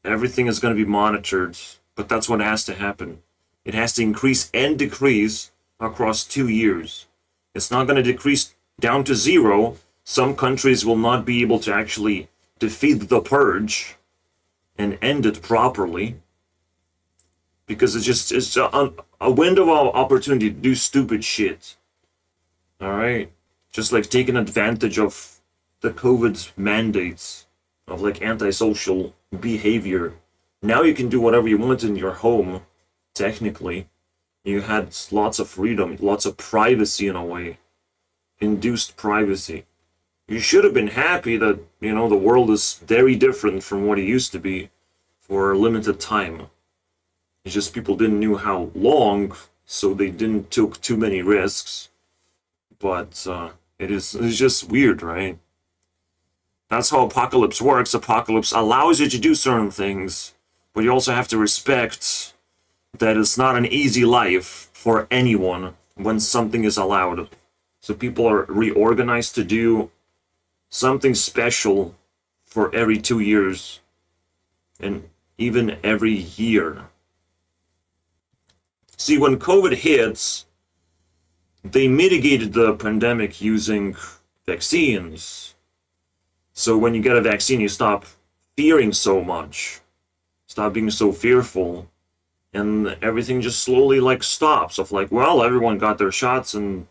Everything is gonna be monitored. But that's what has to happen. It has to increase and decrease across 2 years. It's not going to decrease down to 0. Some countries will not be able to actually defeat the purge and end it properly. Because it's a window of opportunity to do stupid shit. Alright? Just like taking advantage of the COVID mandates of like antisocial behavior. Now you can do whatever you want in your home, technically. You had lots of freedom, lots of privacy in a way. Induced privacy. You should have been happy that, you know, the world is very different from what it used to be for a limited time. It's just people didn't know how long, so they didn't took too many risks. But it's just weird, right? That's how apocalypse works. Apocalypse allows you to do certain things, but you also have to respect that it's not an easy life for anyone when something is allowed. So people are reorganized to do something special for every 2 years and even every year. See, when COVID hits, they mitigated the pandemic using vaccines. So when you get a vaccine, you stop fearing so much, stop being so fearful, and everything just slowly like stops of like, well, everyone got their shots and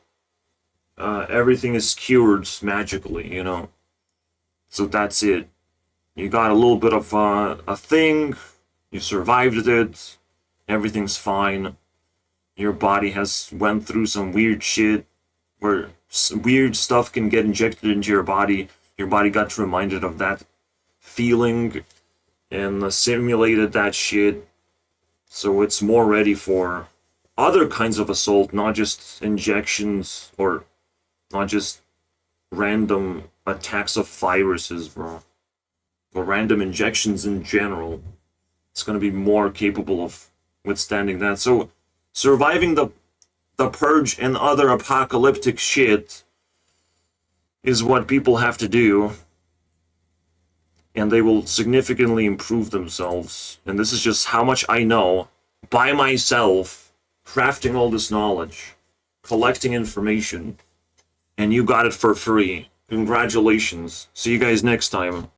everything is cured magically, you know. So that's it. You got a little bit of a thing, you survived it, everything's fine. Your body has went through some weird shit where weird stuff can get injected into your body. Your body got reminded of that feeling and simulated that shit. So it's more ready for other kinds of assault, not just injections or not just random attacks of viruses, bro. Or random injections in general. It's going to be more capable of withstanding that. So surviving the purge and other apocalyptic shit is what people have to do. And they will significantly improve themselves. And this is just how much I know by myself, crafting all this knowledge, collecting information, and you got it for free. Congratulations. See you guys next time.